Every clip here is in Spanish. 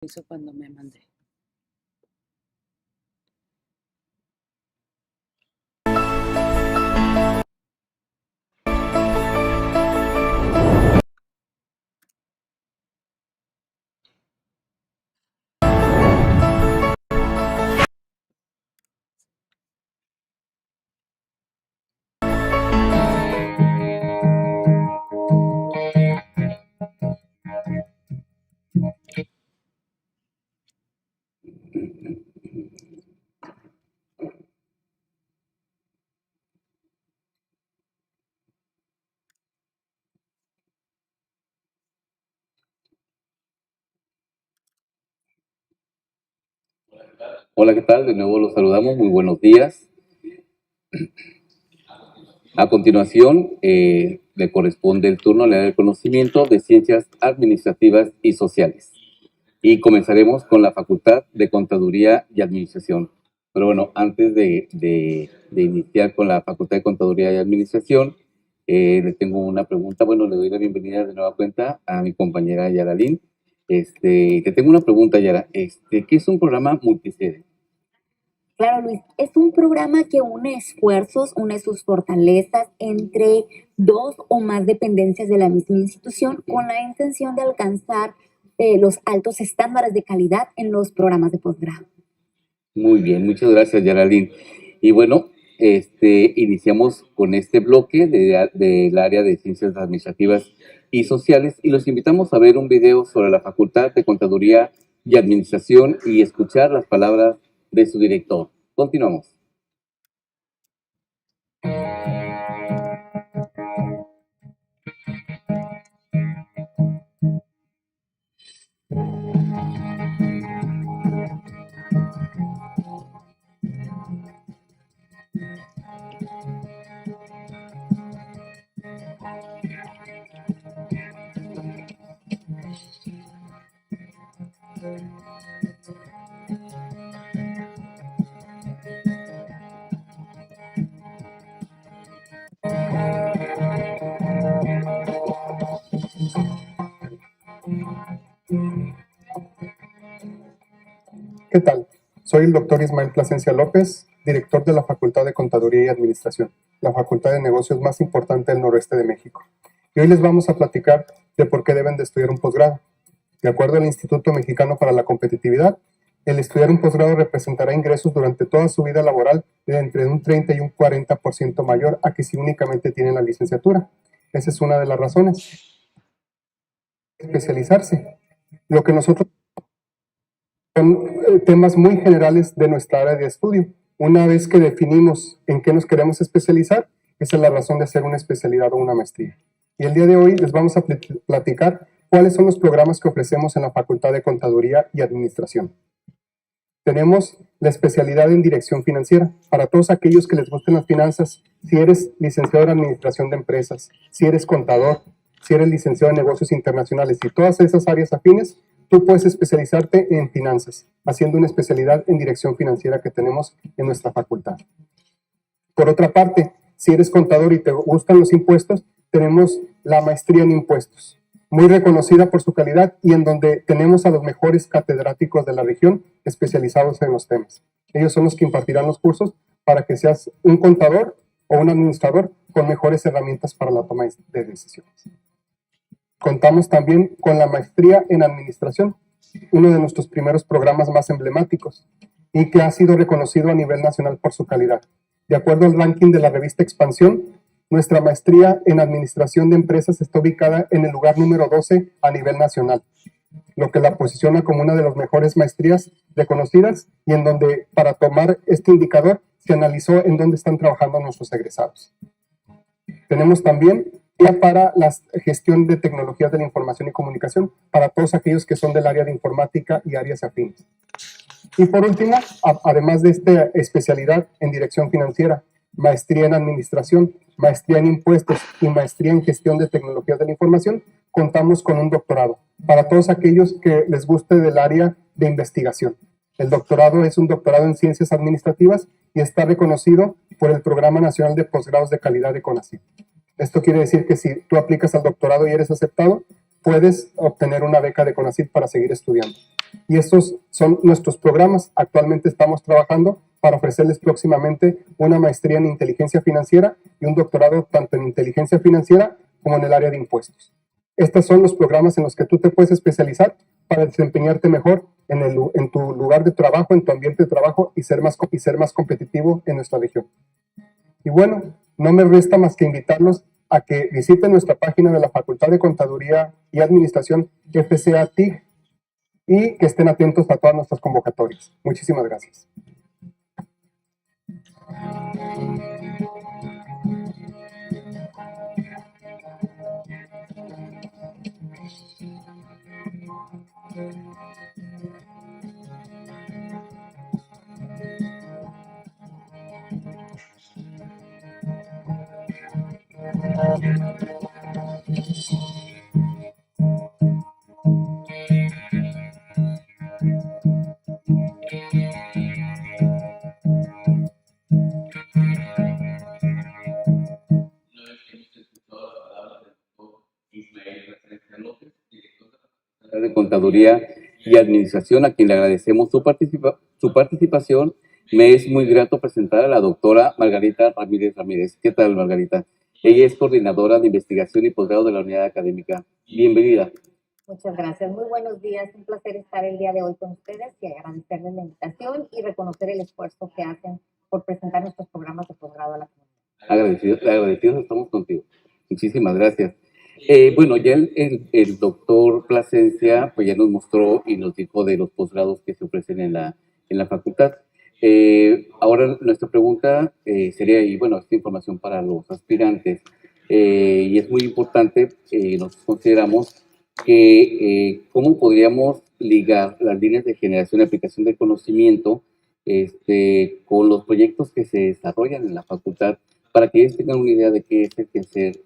hizo cuando me mandé. Hola, ¿qué tal? De nuevo los saludamos, muy buenos días. A continuación, le corresponde el turno al área de conocimiento de Ciencias Administrativas y Sociales. Y comenzaremos con la Facultad de Contaduría y Administración. Pero bueno, antes de iniciar con la Facultad de Contaduría y Administración, le tengo una pregunta. Bueno, le doy la bienvenida de nueva cuenta a mi compañera Yara Lin. Te tengo una pregunta, Yara. ¿Qué es un programa multisede? Claro, Luis, es un programa que une esfuerzos, une sus fortalezas entre dos o más dependencias de la misma institución con la intención de alcanzar los altos estándares de calidad en los programas de posgrado. Muy bien, muchas gracias, Yaralín. Y bueno, iniciamos con este bloque del área de Ciencias Administrativas y Sociales y los invitamos a ver un video sobre la Facultad de Contaduría y Administración y escuchar las palabras de su director. Continuamos. ¿Qué tal? Soy el doctor Ismael Plasencia López, director de la Facultad de Contaduría y Administración, la facultad de negocios más importante del noroeste de México. Y hoy les vamos a platicar de por qué deben de estudiar un posgrado. De acuerdo al Instituto Mexicano para la Competitividad, el estudiar un posgrado representará ingresos durante toda su vida laboral de entre un 30 y un 40% mayor a que si únicamente tienen la licenciatura. Esa es una de las razones. Especializarse. Lo que nosotros son temas muy generales de nuestra área de estudio. Una vez que definimos en qué nos queremos especializar, esa es la razón de hacer una especialidad o una maestría. Y el día de hoy les vamos a platicar cuáles son los programas que ofrecemos en la Facultad de Contaduría y Administración. Tenemos la especialidad en Dirección Financiera, para todos aquellos que les gusten las finanzas. Si eres licenciado en Administración de Empresas, si eres contador, si eres licenciado en Negocios Internacionales y todas esas áreas afines, tú puedes especializarte en finanzas, haciendo una especialidad en Dirección Financiera que tenemos en nuestra facultad. Por otra parte, si eres contador y te gustan los impuestos, tenemos la maestría en impuestos, muy reconocida por su calidad y en donde tenemos a los mejores catedráticos de la región especializados en los temas. Ellos son los que impartirán los cursos para que seas un contador o un administrador con mejores herramientas para la toma de decisiones. Contamos también con la maestría en administración, uno de nuestros primeros programas más emblemáticos y que ha sido reconocido a nivel nacional por su calidad. De acuerdo al ranking de la revista Expansión, nuestra maestría en administración de empresas está ubicada en el lugar número 12 a nivel nacional, lo que la posiciona como una de las mejores maestrías reconocidas y en donde para tomar este indicador se analizó en dónde están trabajando nuestros egresados. Tenemos también para la gestión de tecnologías de la información y comunicación para todos aquellos que son del área de informática y áreas afines. Y por último, además de esta especialidad en dirección financiera, maestría en administración, maestría en impuestos y maestría en gestión de tecnologías de la información, contamos con un doctorado para todos aquellos que les guste del área de investigación. El doctorado es un doctorado en ciencias administrativas y está reconocido por el Programa Nacional de Posgrados de Calidad de CONACYT. Esto quiere decir que si tú aplicas al doctorado y eres aceptado, puedes obtener una beca de CONACYT para seguir estudiando. Y estos son nuestros programas. Actualmente estamos trabajando para ofrecerles próximamente una maestría en inteligencia financiera y un doctorado tanto en inteligencia financiera como en el área de impuestos. Estos son los programas en los que tú te puedes especializar para desempeñarte mejor en tu lugar de trabajo, en tu ambiente de trabajo y ser más competitivo en nuestra región. Y bueno, no me resta más que invitarlos a que visiten nuestra página de la Facultad de Contaduría y Administración FCA-TIC y que estén atentos a todas nuestras convocatorias. Muchísimas gracias. De Contaduría y Administración, a quien le agradecemos su participación. Me es muy grato presentar a la doctora Margarita Ramírez Ramírez. ¿Qué tal, Margarita? Ella es coordinadora de investigación y posgrado de la unidad académica. Bienvenida. Muchas gracias. Muy buenos días. Un placer estar el día de hoy con ustedes y agradecerles la invitación y reconocer el esfuerzo que hacen por presentar nuestros programas de posgrado a la comunidad. Agradecidos estamos contigo. Muchísimas gracias. Bueno, ya el doctor Plasencia pues ya nos mostró y nos dijo de los posgrados que se ofrecen en la facultad. Ahora nuestra pregunta sería, y bueno, esta información para los aspirantes, y es muy importante, nosotros consideramos que cómo podríamos ligar las líneas de generación y aplicación del conocimiento con los proyectos que se desarrollan en la facultad, para que ellos tengan una idea de qué es el quehacer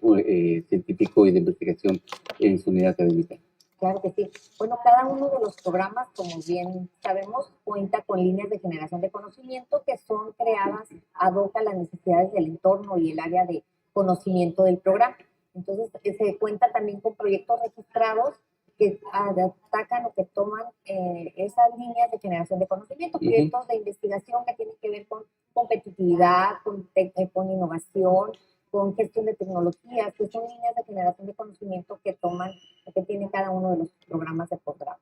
científico y de investigación en su unidad académica. Claro que sí. Bueno, cada uno de los programas, como bien sabemos, cuenta con líneas de generación de conocimiento que son creadas ad hoc a las necesidades del entorno y el área de conocimiento del programa. Entonces, se cuenta también con proyectos registrados que atacan o que toman esas líneas de generación de conocimiento, proyectos de investigación que tienen que ver con competitividad, con innovación, con gestión de tecnologías, que son líneas de generación de conocimiento que toman, que tiene cada uno de los programas de posgrado.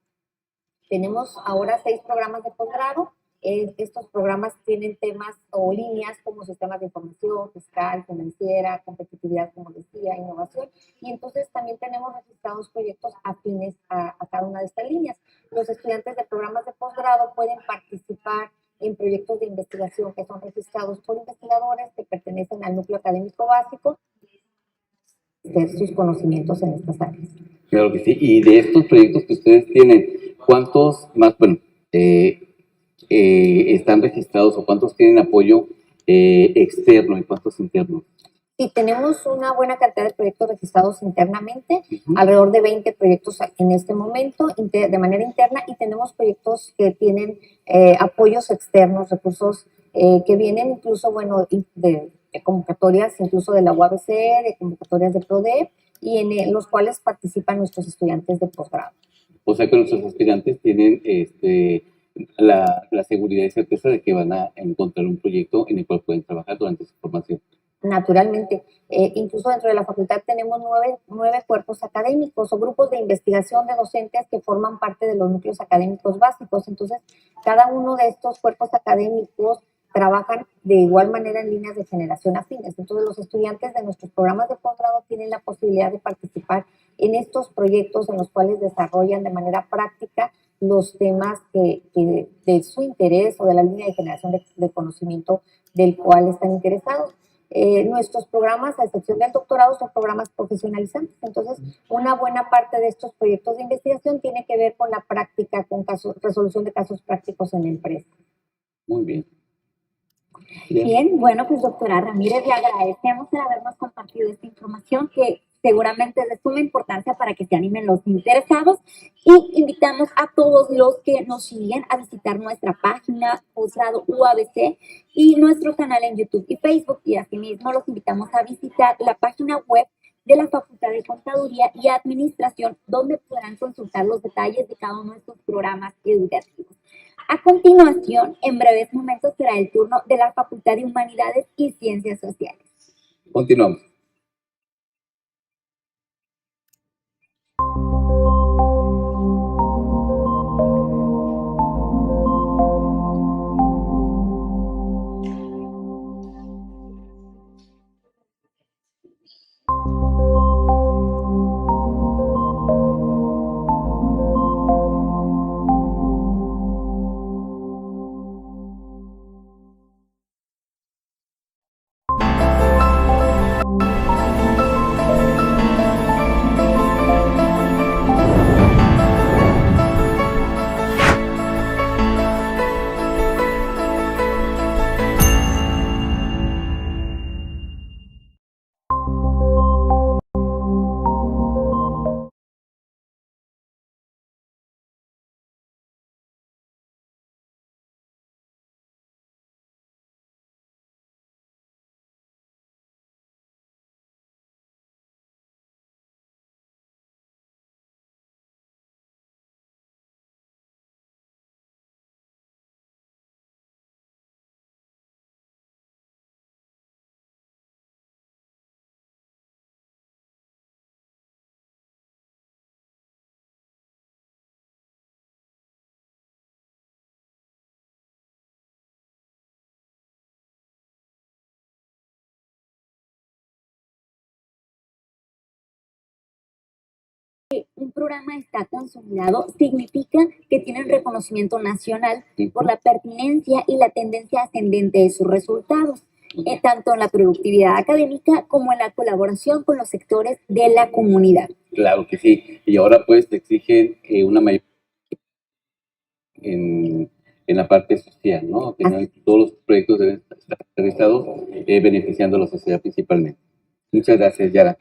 Tenemos ahora 6 programas de posgrado. Estos programas tienen temas o líneas como sistemas de información, fiscal, financiera, competitividad, como decía, innovación. Y entonces también tenemos registrados proyectos afines a cada una de estas líneas. Los estudiantes de programas de posgrado pueden participar en proyectos de investigación que son registrados por investigadores que pertenecen al núcleo académico básico, sus conocimientos en estas áreas. Claro que sí. Y de estos proyectos que ustedes tienen, ¿cuántos más, están registrados o cuántos tienen apoyo externo y cuántos internos? Sí, tenemos una buena cantidad de proyectos registrados internamente, alrededor de 20 proyectos en este momento de manera interna, y tenemos proyectos que tienen apoyos externos, recursos que vienen incluso, bueno, de convocatorias incluso de la UABC, de convocatorias de PRODEP, y en los cuales participan nuestros estudiantes de posgrado. O sea que nuestros aspirantes tienen la seguridad y certeza de que van a encontrar un proyecto en el cual pueden trabajar durante su formación. Naturalmente, incluso dentro de la facultad tenemos 9 cuerpos académicos o grupos de investigación de docentes que forman parte de los núcleos académicos básicos. Entonces, cada uno de estos cuerpos académicos trabajan de igual manera en líneas de generación afines. Entonces, los estudiantes de nuestros programas de posgrado tienen la posibilidad de participar en estos proyectos en los cuales desarrollan de manera práctica los temas que de su interés o de la línea de generación de conocimiento del cual están interesados. Nuestros programas, a excepción del doctorado, son programas profesionalizantes. Entonces, una buena parte de estos proyectos de investigación tiene que ver con la práctica, con resolución de casos prácticos en la empresa. Muy bien. Bien, bueno, pues doctora Ramírez, le agradecemos el habernos compartido esta información que seguramente es de suma importancia para que se animen los interesados, y invitamos a todos los que nos siguen a visitar nuestra página Posgrado UABC y nuestro canal en YouTube y Facebook, y asimismo los invitamos a visitar la página web de la Facultad de Contaduría y Administración, donde podrán consultar los detalles de cada uno de estos programas educativos. A continuación, en breves momentos, será el turno de la Facultad de Humanidades y Ciencias Sociales. Continuamos. Un programa está consolidado significa que tienen reconocimiento nacional por la pertinencia y la tendencia ascendente de sus resultados, tanto en la productividad académica como en la colaboración con los sectores de la comunidad. Claro que sí. Y ahora pues te exigen una mayor en la parte social, ¿no? Que todos los proyectos deben estar realizados beneficiando a la sociedad principalmente. Muchas gracias, Yara.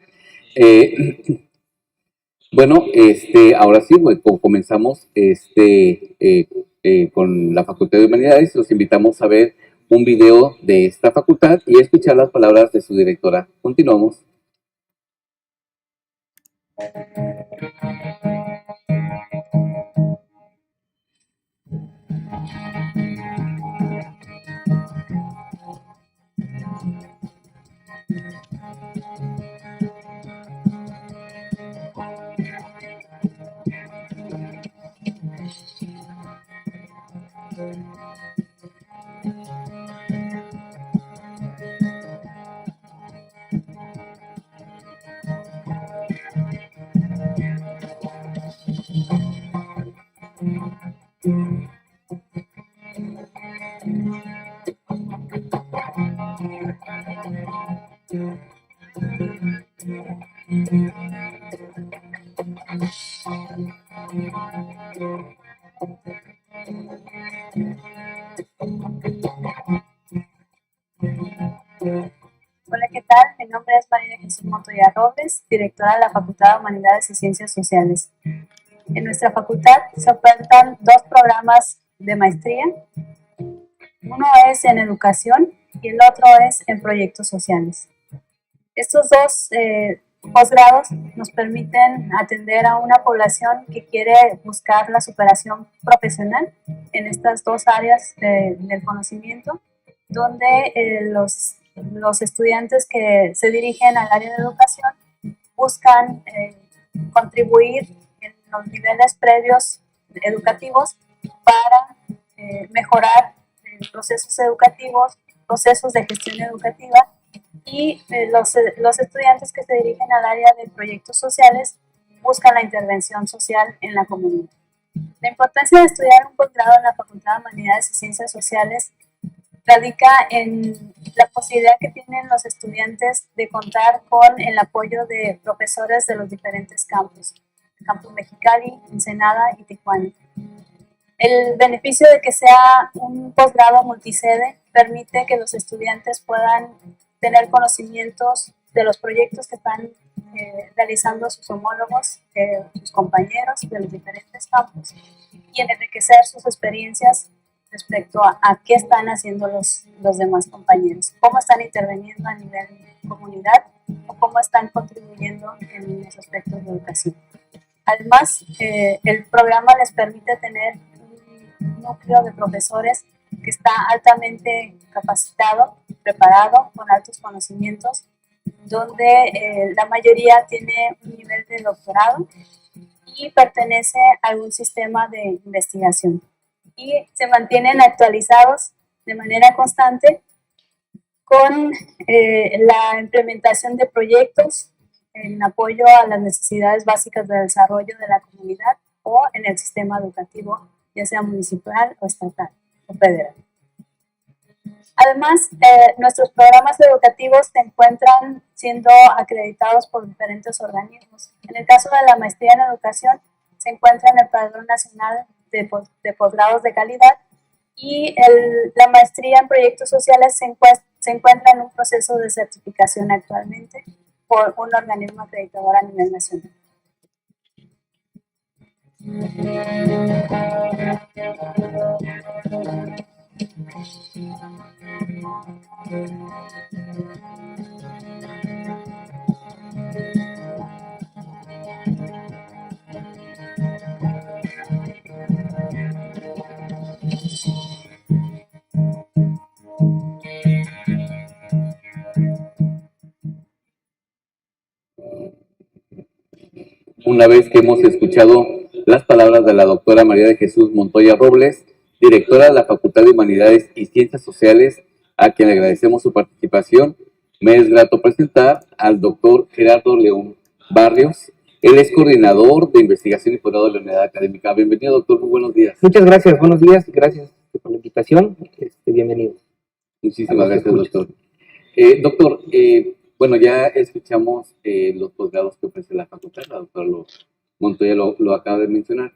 Bueno, ahora sí, pues, comenzamos con la Facultad de Humanidades. Los invitamos a ver un video de esta facultad y a escuchar las palabras de su directora. Continuamos. Hola, ¿qué tal? Mi nombre es María Jesús Montoya Robles, directora de la Facultad de Humanidades y Ciencias Sociales. En nuestra facultad se ofertan dos programas de maestría. Uno es en educación y el otro es en proyectos sociales. Estos dos posgrados nos permiten atender a una población que quiere buscar la superación profesional en estas dos áreas del conocimiento, donde los estudiantes que se dirigen al área de educación buscan contribuir en los niveles previos educativos para mejorar procesos educativos, procesos de gestión educativa, y los estudiantes que se dirigen al área de proyectos sociales buscan la intervención social en la comunidad. La importancia de estudiar un posgrado en la Facultad de Humanidades y Ciencias Sociales radica en la posibilidad que tienen los estudiantes de contar con el apoyo de profesores de los diferentes campus, el campus Mexicali, Ensenada y Tijuana. El beneficio de que sea un posgrado multisede permite que los estudiantes puedan tener conocimientos de los proyectos que están realizando sus homólogos, sus compañeros de los diferentes campus, y enriquecer sus experiencias respecto a qué están haciendo los demás compañeros, cómo están interviniendo a nivel comunidad, o cómo están contribuyendo en los aspectos de educación. Además, el programa les permite tener un núcleo de profesores que está altamente capacitado, preparado, con altos conocimientos, donde la mayoría tiene un nivel de doctorado y pertenece a algún sistema de investigación. Y se mantienen actualizados de manera constante con la implementación de proyectos en apoyo a las necesidades básicas de desarrollo de la comunidad o en el sistema educativo, ya sea municipal o estatal o federal. Además, nuestros programas educativos se encuentran siendo acreditados por diferentes organismos. En el caso de la maestría en educación, se encuentra en el Padrón Nacional de Posgrados de Calidad, y la maestría en proyectos sociales se encuentra en un proceso de certificación actualmente por un organismo acreditador a nivel nacional. Una vez que hemos escuchado las palabras de la doctora María de Jesús Montoya Robles, directora de la Facultad de Humanidades y Ciencias Sociales, a quien le agradecemos su participación, me es grato presentar al doctor Gerardo León Barrios. Él es coordinador de investigación y posgrado de la unidad académica. Bienvenido, doctor, muy buenos días. Muchas gracias, buenos días, gracias por la invitación, bienvenido. Muchísimas gracias, doctor. Doctor, bueno, ya escuchamos los posgrados que ofrece la facultad, la doctora Montoya lo acaba de mencionar.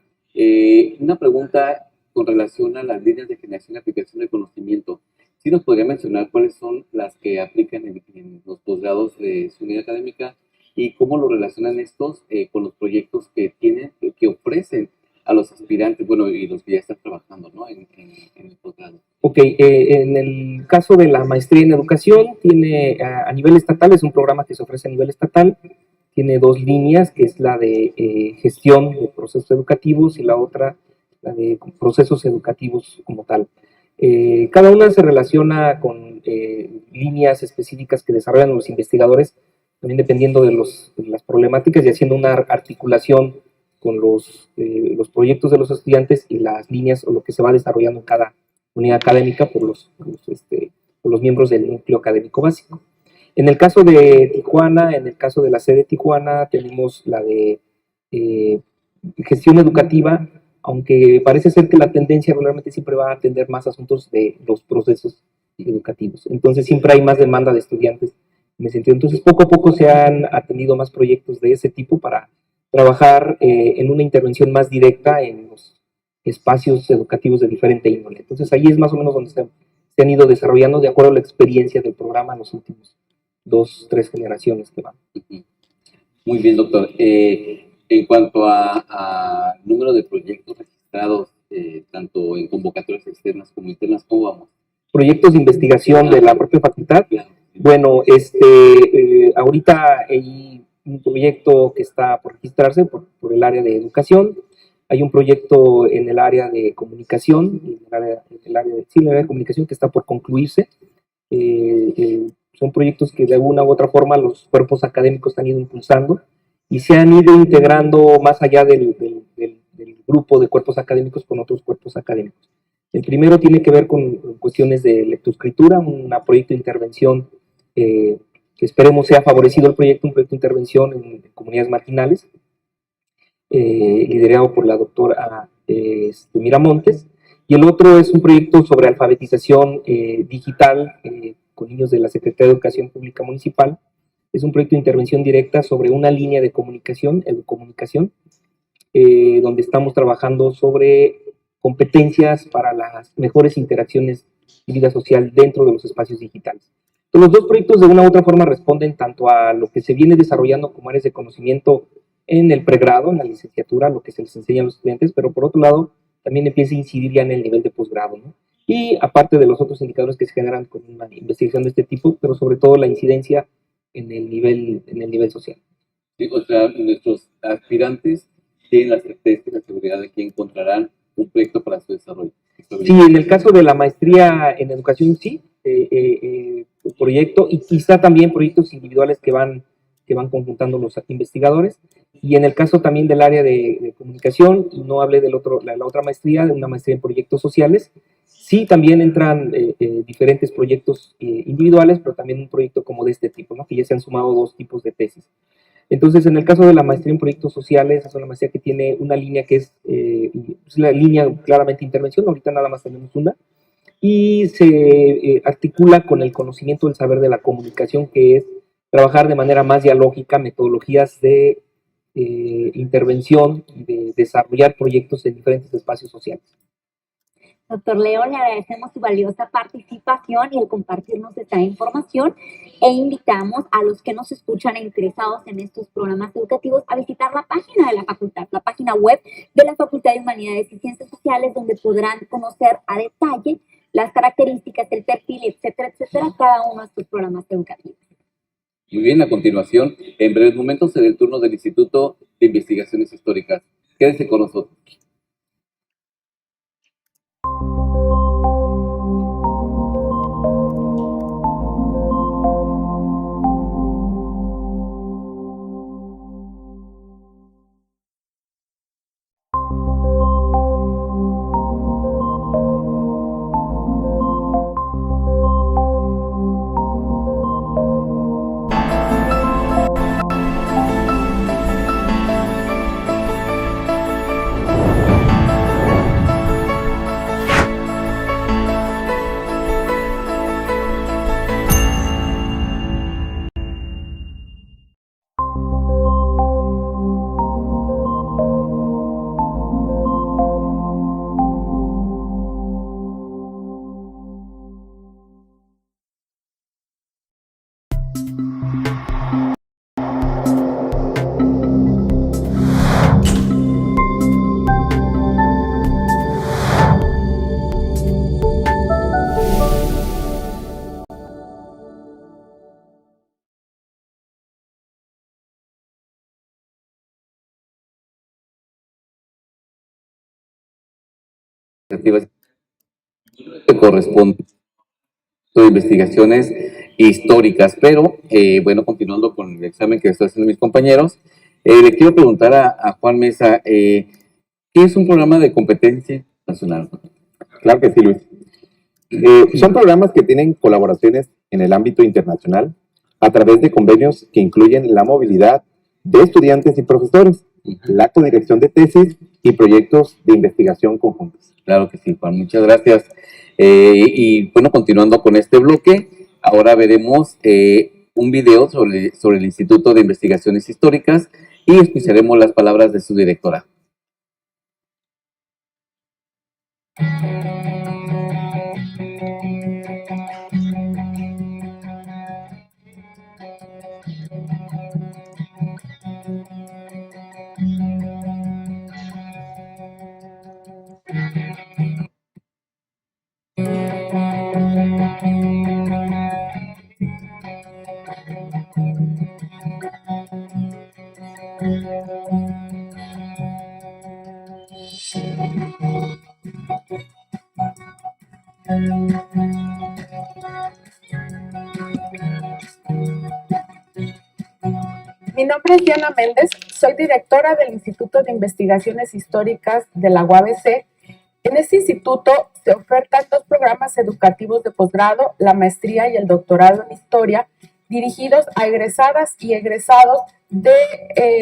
Una pregunta con relación a las líneas de generación y aplicación de conocimiento. ¿Sí nos podría mencionar cuáles son las que aplican en los posgrados de su unidad académica y cómo lo relacionan estos con los proyectos que tienen, que ofrecen a los aspirantes, bueno, y los que ya están trabajando, ¿no?, en el posgrado? Ok, en el caso de la maestría en educación, tiene a nivel estatal, es un programa que se ofrece a nivel estatal, tiene dos líneas, que es la de gestión de procesos educativos y la otra, la de procesos educativos como tal. Cada una se relaciona con líneas específicas que desarrollan los investigadores, también dependiendo de las problemáticas y haciendo una articulación con los proyectos de los estudiantes y las líneas o lo que se va desarrollando en cada unidad académica por los miembros del núcleo académico básico. En el caso de Tijuana, en el caso de la sede de Tijuana, tenemos la de gestión educativa, aunque parece ser que la tendencia regularmente siempre va a atender más asuntos de los procesos educativos. Entonces siempre hay más demanda de estudiantes en ese sentido. Entonces poco a poco se han atendido más proyectos de ese tipo para trabajar en una intervención más directa en los espacios educativos de diferente índole. Entonces ahí es más o menos donde se han ido desarrollando de acuerdo a la experiencia del programa en los últimos 2-3 generaciones que van. Muy bien, doctor. En cuanto a número de proyectos registrados, tanto en convocatorias externas como internas, ¿cómo vamos? Proyectos de investigación de la propia facultad. Claro. Bueno, ahorita hay un proyecto que está por registrarse por el área de educación. Hay un proyecto en el área de comunicación, en el área de comunicación que está por concluirse. Son proyectos que de alguna u otra forma los cuerpos académicos han ido impulsando y se han ido integrando más allá del grupo de cuerpos académicos con otros cuerpos académicos. El primero tiene que ver con cuestiones de lectoescritura, un proyecto de intervención que esperemos sea favorecido un proyecto de intervención en comunidades marginales, liderado por la doctora Miramontes, y el otro es un proyecto sobre alfabetización digital con niños de la Secretaría de Educación Pública Municipal. Es un proyecto de intervención directa sobre una línea de comunicación, educomunicación, donde estamos trabajando sobre competencias para las mejores interacciones y vida social dentro de los espacios digitales. Entonces, los dos proyectos de una u otra forma responden tanto a lo que se viene desarrollando como áreas de conocimiento en el pregrado, en la licenciatura, lo que se les enseña a los estudiantes, pero por otro lado también empieza a incidir ya en el nivel de posgrado, ¿no? Y aparte de los otros indicadores que se generan con una investigación de este tipo, pero sobre todo la incidencia el nivel social. Sí, o sea, nuestros aspirantes tienen la certeza y la seguridad de que encontrarán un proyecto para su desarrollo. Sí, en el caso de la maestría en educación, sí, proyecto y quizá también proyectos individuales que van conjuntando los investigadores. Y en el caso también del área de comunicación, y no hablé la otra maestría, de una maestría en proyectos sociales, sí también entran diferentes proyectos individuales, pero también un proyecto como de este tipo, ¿no? Que ya se han sumado 2 tipos de tesis. Entonces, en el caso de la maestría en proyectos sociales, es una maestría que tiene una línea que es la línea claramente intervención, ahorita nada más tenemos una, y se articula con el conocimiento del saber de la comunicación, que es trabajar de manera más dialógica metodologías de intervención y de desarrollar proyectos en diferentes espacios sociales. Doctor Leo, le agradecemos su valiosa participación y el compartirnos esta información e invitamos a los que nos escuchan e interesados en estos programas educativos a visitar la página de la facultad, la página web de la Facultad de Humanidades y Ciencias Sociales, donde podrán conocer a detalle las características, el perfil, etcétera, etcétera, cada uno de estos programas educativos. Muy bien, a continuación, en breves momentos, será el turno del Instituto de Investigaciones Históricas. Quédense con nosotros. Que corresponde a investigaciones históricas, pero bueno, continuando con el examen que estoy haciendo mis compañeros, le quiero preguntar a Juan Mesa, ¿qué es un programa de competencia nacional? Claro que sí, Luis. Son programas que tienen colaboraciones en el ámbito internacional a través de convenios que incluyen la movilidad de estudiantes y profesores, la codirección de tesis y proyectos de investigación conjuntos. Claro que sí, Juan, muchas gracias. Y bueno, continuando con este bloque, ahora veremos un video sobre el Instituto de Investigaciones Históricas y escucharemos las palabras de su directora. Mi nombre es Diana Méndez, soy directora del Instituto de Investigaciones Históricas de la UABC. En este instituto se ofertan 2 programas educativos de posgrado, la maestría y el doctorado en historia, dirigidos a egresadas y egresados de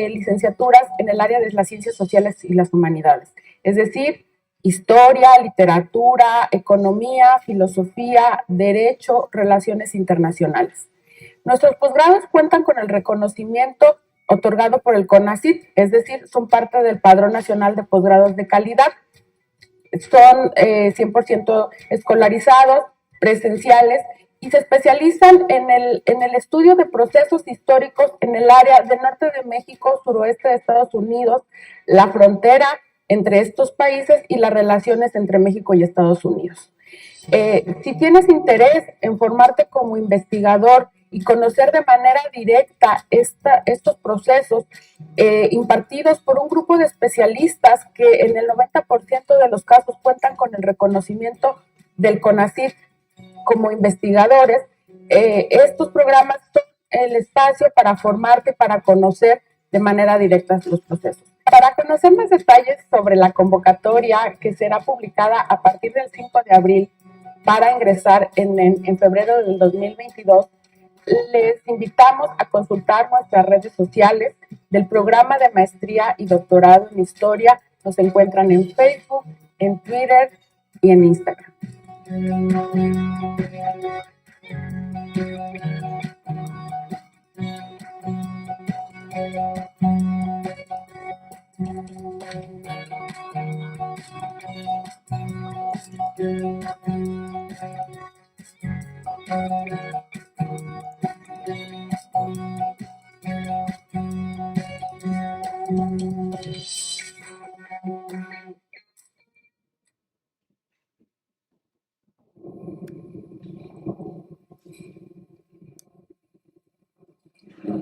licenciaturas en el área de las ciencias sociales y las humanidades, es decir, historia, literatura, economía, filosofía, derecho, relaciones internacionales. Nuestros posgrados cuentan con el reconocimiento otorgado por el CONACYT, es decir, son parte del Padrón Nacional de Posgrados de Calidad. Son 100% escolarizados, presenciales y se especializan en el estudio de procesos históricos en el área del norte de México, suroeste de Estados Unidos, la frontera entre estos países y las relaciones entre México y Estados Unidos. Si tienes interés en formarte como investigador y conocer de manera directa estos procesos impartidos por un grupo de especialistas que en el 90% de los casos cuentan con el reconocimiento del CONACYT como investigadores. Estos programas son el espacio para formarte, para conocer de manera directa los procesos. Para conocer más detalles sobre la convocatoria que será publicada a partir del 5 de abril para ingresar en febrero del 2022, les invitamos a consultar nuestras redes sociales del programa de maestría y doctorado en historia. Nos encuentran en Facebook, en Twitter y en Instagram.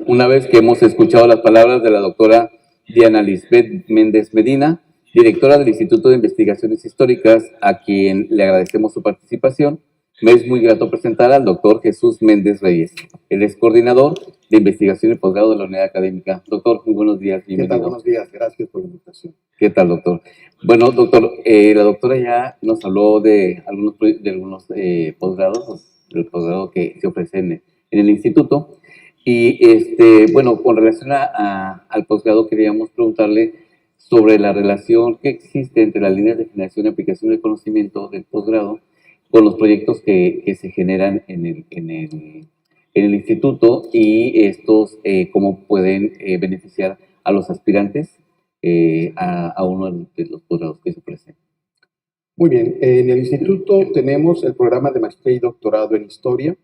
Una vez que hemos escuchado las palabras de la doctora Diana Lisbeth Méndez Medina, directora del Instituto de Investigaciones Históricas, a quien le agradecemos su participación, me es muy grato presentar al doctor Jesús Méndez Reyes. Él es coordinador de investigación y posgrado de la unidad académica. Doctor, muy buenos días, bienvenido. ¿Qué tal? Buenos días, gracias por la invitación. ¿Qué tal, doctor? Bueno, doctor, la doctora ya nos habló de algunos posgrados, del posgrado que se ofrece en el instituto. Y bueno, con relación al posgrado, queríamos preguntarle sobre la relación que existe entre las líneas de generación y aplicación del conocimiento del posgrado con los proyectos que se generan en el instituto y estos cómo pueden beneficiar a los aspirantes a uno de los posgrados que se ofrecen. Muy bien, en el instituto tenemos el programa de maestría y doctorado en historia.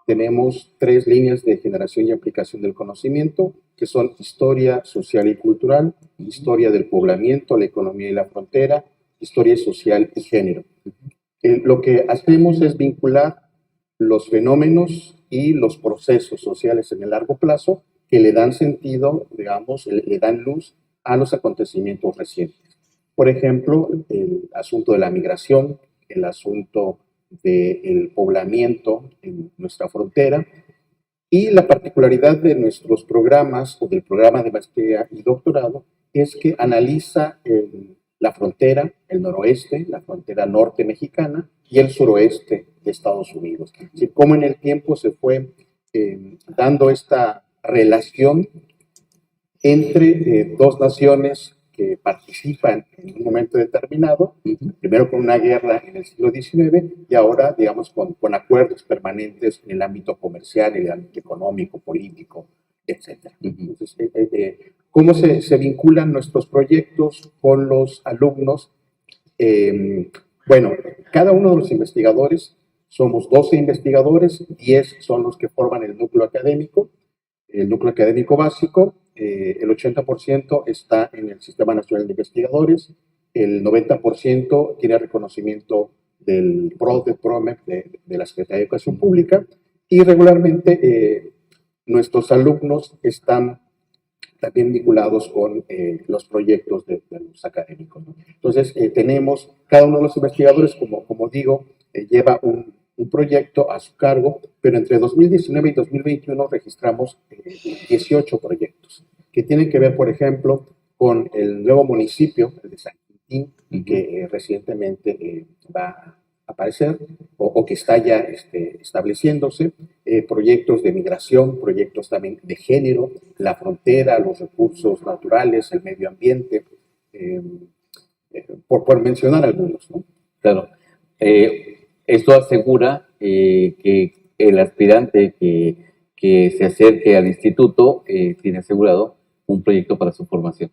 Tenemos 3 líneas de generación y aplicación del conocimiento, que son historia social y cultural, historia del poblamiento, la economía y la frontera, historia social y género. Lo que hacemos es vincular los fenómenos y los procesos sociales en el largo plazo que le dan sentido, digamos, le dan luz a los acontecimientos recientes. Por ejemplo, el asunto de la migración, el asunto del poblamiento en nuestra frontera, y la particularidad de nuestros programas o del programa de maestría y doctorado es que analiza la frontera, el noroeste, la frontera norte mexicana y el suroeste de Estados Unidos. Es decir, cómo en el tiempo se fue dando esta relación entre dos naciones que participan en un momento determinado, primero con una guerra en el siglo XIX y ahora, digamos, con acuerdos permanentes en el ámbito comercial, en el ámbito económico, político, etc. Entonces, ¿cómo se vinculan nuestros proyectos con los alumnos? Bueno, cada uno de los investigadores, somos 12 investigadores, 10 son los que forman el núcleo académico básico. El 80% está en el Sistema Nacional de Investigadores, el 90% tiene reconocimiento del PROMEP, de la Secretaría de Educación Pública, y regularmente nuestros alumnos están también vinculados con los proyectos de los académicos, ¿no? Entonces, tenemos, cada uno de los investigadores, como digo, lleva un proyecto a su cargo, pero entre 2019 y 2021 registramos 18 proyectos que tienen que ver, por ejemplo, con el nuevo municipio, el de San Quintín, que recientemente va a aparecer o que está ya estableciéndose, proyectos de migración, proyectos también de género, la frontera, los recursos naturales, el medio ambiente, por mencionar algunos, ¿no? Claro. Esto asegura que el aspirante que se acerque al instituto tiene asegurado un proyecto para su formación.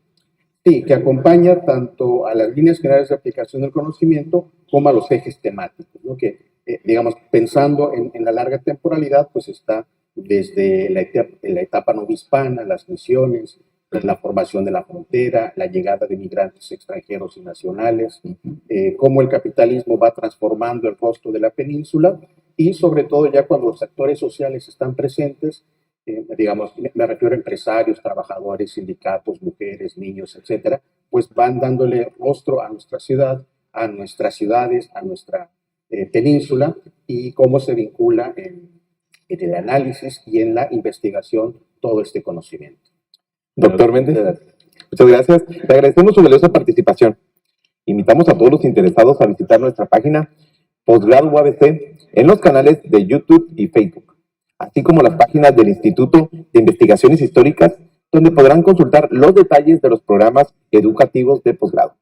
Sí, que acompaña tanto a las líneas generales de aplicación del conocimiento como a los ejes temáticos, ¿no? Que, digamos, pensando en la larga temporalidad, pues está desde la etapa novohispana, las misiones, la formación de la frontera, la llegada de migrantes extranjeros y nacionales, cómo el capitalismo va transformando el rostro de la península y sobre todo ya cuando los actores sociales están presentes, digamos, me refiero a empresarios, trabajadores, sindicatos, mujeres, niños, etcétera, pues van dándole rostro a nuestra ciudad, a nuestras ciudades, a nuestra península, y cómo se vincula en el análisis y en la investigación todo este conocimiento. Doctor Méndez, muchas gracias. Le agradecemos su valiosa participación. Invitamos a todos los interesados a visitar nuestra página Posgrado UABC en los canales de YouTube y Facebook, así como las páginas del Instituto de Investigaciones Históricas, donde podrán consultar los detalles de los programas educativos de posgrado.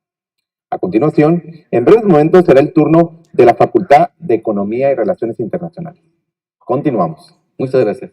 A continuación, en breves momentos será el turno de la Facultad de Economía y Relaciones Internacionales. Continuamos. Muchas gracias.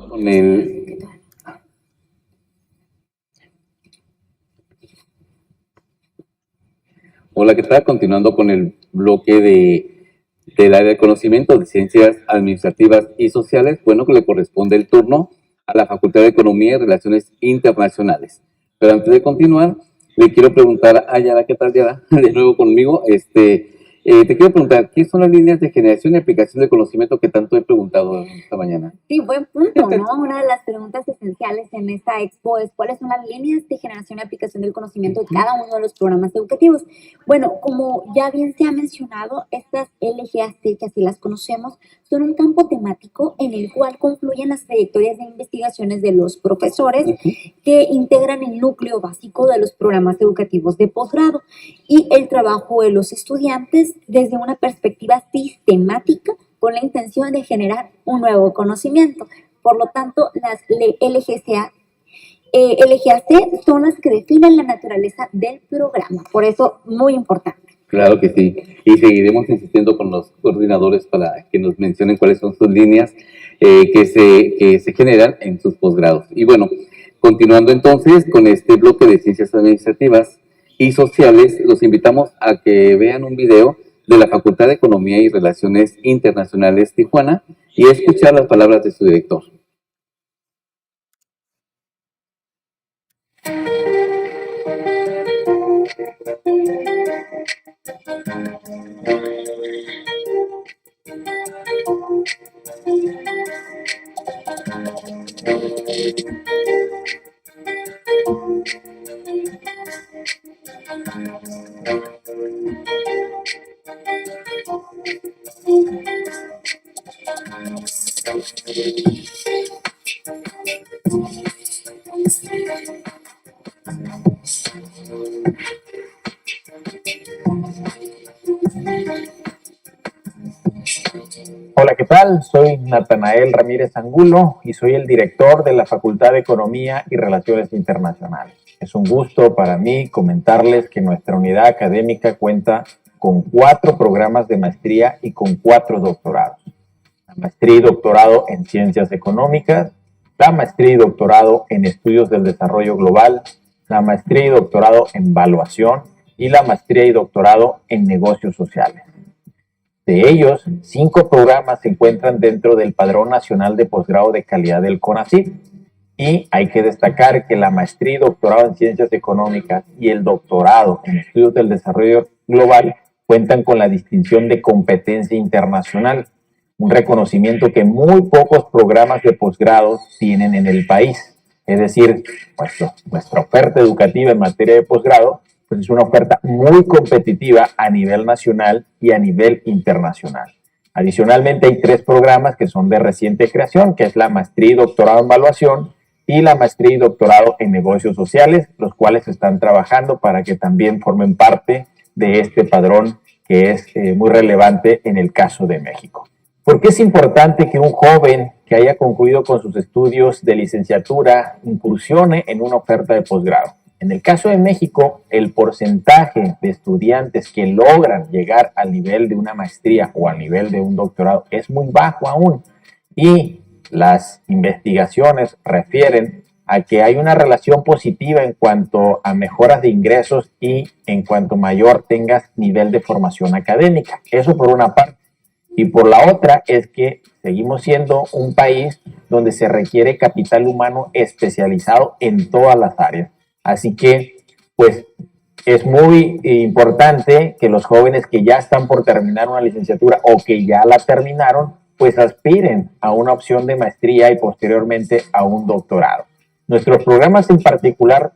Con el Hola, ¿qué tal? Continuando con el bloque del área de conocimiento de ciencias administrativas y sociales, bueno, que le corresponde el turno a la Facultad de Economía y Relaciones Internacionales. Pero antes de continuar, le quiero preguntar a Yara, ¿qué tal, Yara? De nuevo conmigo, te quiero preguntar, ¿qué son las líneas de generación y aplicación de conocimiento que tanto he preguntado esta mañana? Sí, buen punto, ¿no? Una de las preguntas esenciales en esta expo es ¿cuáles son las líneas de generación y aplicación del conocimiento de cada uno de los programas educativos? Bueno, como ya bien se ha mencionado, estas LGAC, que así las conocemos, son un campo temático en el cual confluyen las trayectorias de investigaciones de los profesores que integran el núcleo básico de los programas educativos de posgrado y el trabajo de los estudiantes desde una perspectiva sistemática con la intención de generar un nuevo conocimiento. Por lo tanto, las LGAC son las que definen la naturaleza del programa. Por eso, muy importante. Claro que sí. Y seguiremos insistiendo con los coordinadores para que nos mencionen cuáles son sus líneas que se generan en sus posgrados. Y bueno, continuando entonces con este bloque de ciencias administrativas y sociales, los invitamos a que vean un video de la Facultad de Economía y Relaciones Internacionales Tijuana y escuchar las palabras de su director. Hola, ¿qué tal? Soy Natanael Ramírez Angulo y soy el director de la Facultad de Economía y Relaciones Internacionales. Es un gusto para mí comentarles que nuestra unidad académica cuenta con 4 programas de maestría y con 4 doctorados. La maestría y doctorado en Ciencias Económicas, la maestría y doctorado en Estudios del Desarrollo Global, la maestría y doctorado en Evaluación y la maestría y doctorado en Negocios Sociales. De ellos, 5 programas se encuentran dentro del Padrón Nacional de Posgrado de Calidad del CONACYT. Y hay que destacar que la maestría y doctorado en Ciencias Económicas y el doctorado en Estudios del Desarrollo Global cuentan con la distinción de competencia internacional, un reconocimiento que muy pocos programas de posgrado tienen en el país. Es decir, nuestra oferta educativa en materia de posgrado pues es una oferta muy competitiva a nivel nacional y a nivel internacional. Adicionalmente, hay 3 programas que son de reciente creación, que es la maestría y doctorado en Evaluación y la maestría y doctorado en Negocios Sociales, los cuales están trabajando para que también formen parte de este padrón que es muy relevante en el caso de México. ¿Por qué es importante que un joven que haya concluido con sus estudios de licenciatura incursione en una oferta de posgrado? En el caso de México, el porcentaje de estudiantes que logran llegar al nivel de una maestría o al nivel de un doctorado es muy bajo aún, y las investigaciones refieren a que hay una relación positiva en cuanto a mejoras de ingresos y en cuanto mayor tengas nivel de formación académica. Eso por una parte. Y por la otra es que seguimos siendo un país donde se requiere capital humano especializado en todas las áreas. Así que, pues, es muy importante que los jóvenes que ya están por terminar una licenciatura o que ya la terminaron, pues aspiren a una opción de maestría y posteriormente a un doctorado. Nuestros programas en particular,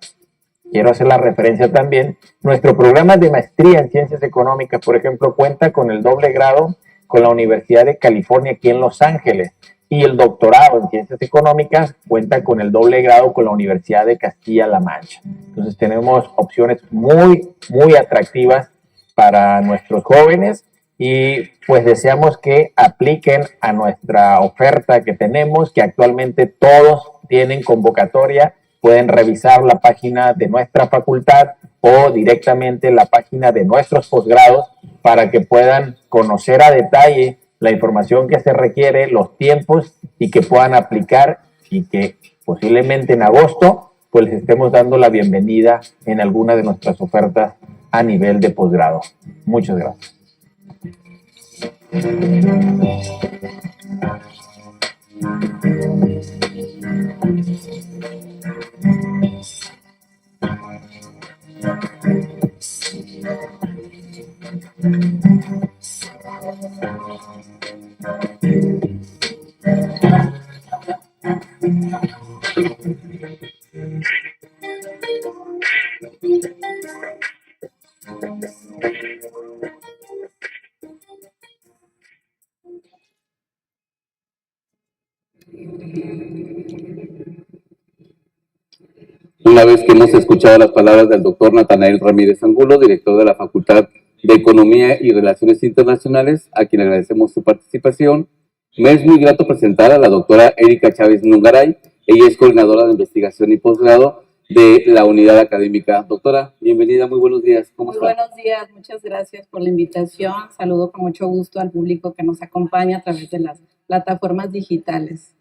quiero hacer la referencia también, nuestro programa de maestría en ciencias económicas, por ejemplo, cuenta con el doble grado con la Universidad de California aquí en Los Ángeles, y el doctorado en ciencias económicas cuenta con el doble grado con la Universidad de Castilla-La Mancha. Entonces tenemos opciones muy, muy atractivas para nuestros jóvenes y pues deseamos que apliquen a nuestra oferta que tenemos, que actualmente todos tienen convocatoria. Pueden revisar la página de nuestra facultad o directamente la página de nuestros posgrados para que puedan conocer a detalle la información que se requiere, los tiempos, y que puedan aplicar, y que posiblemente en agosto pues les estemos dando la bienvenida en alguna de nuestras ofertas a nivel de posgrado. Muchas gracias. Una vez que hemos escuchado las palabras del doctor Natanael Ramírez Angulo, director de la Facultad de Economía y Relaciones Internacionales, a quien agradecemos su participación, me es muy grato presentar a la doctora Erika Chávez Nungaray. Ella es coordinadora de investigación y posgrado de la unidad académica. Doctora, bienvenida, muy buenos días. ¿Cómo está? Muy buenos días, muchas gracias por la invitación. Saludo con mucho gusto al público que nos acompaña a través de las plataformas digitales.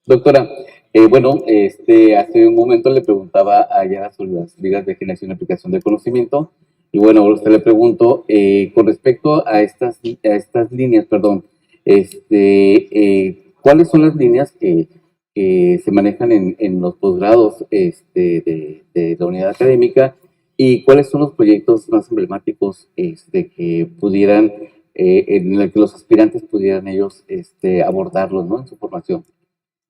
Doctora, hace un momento le preguntaba a Yara sobre las ligas de generación y aplicación del conocimiento, y bueno, ahora usted le pregunto, con respecto a estas líneas, ¿cuáles son las líneas que se manejan en los posgrados de la unidad académica, y cuáles son los proyectos más emblemáticos que pudieran, en el que los aspirantes pudieran ellos abordarlos, ¿no?, en su formación?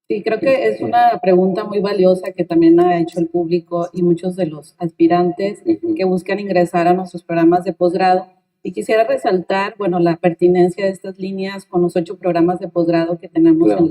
Sí, creo que es una pregunta muy valiosa que también ha hecho el público y muchos de los aspirantes que buscan ingresar a nuestros programas de posgrado. Y quisiera resaltar, bueno, la pertinencia de estas líneas con los 8 programas de posgrado que tenemos en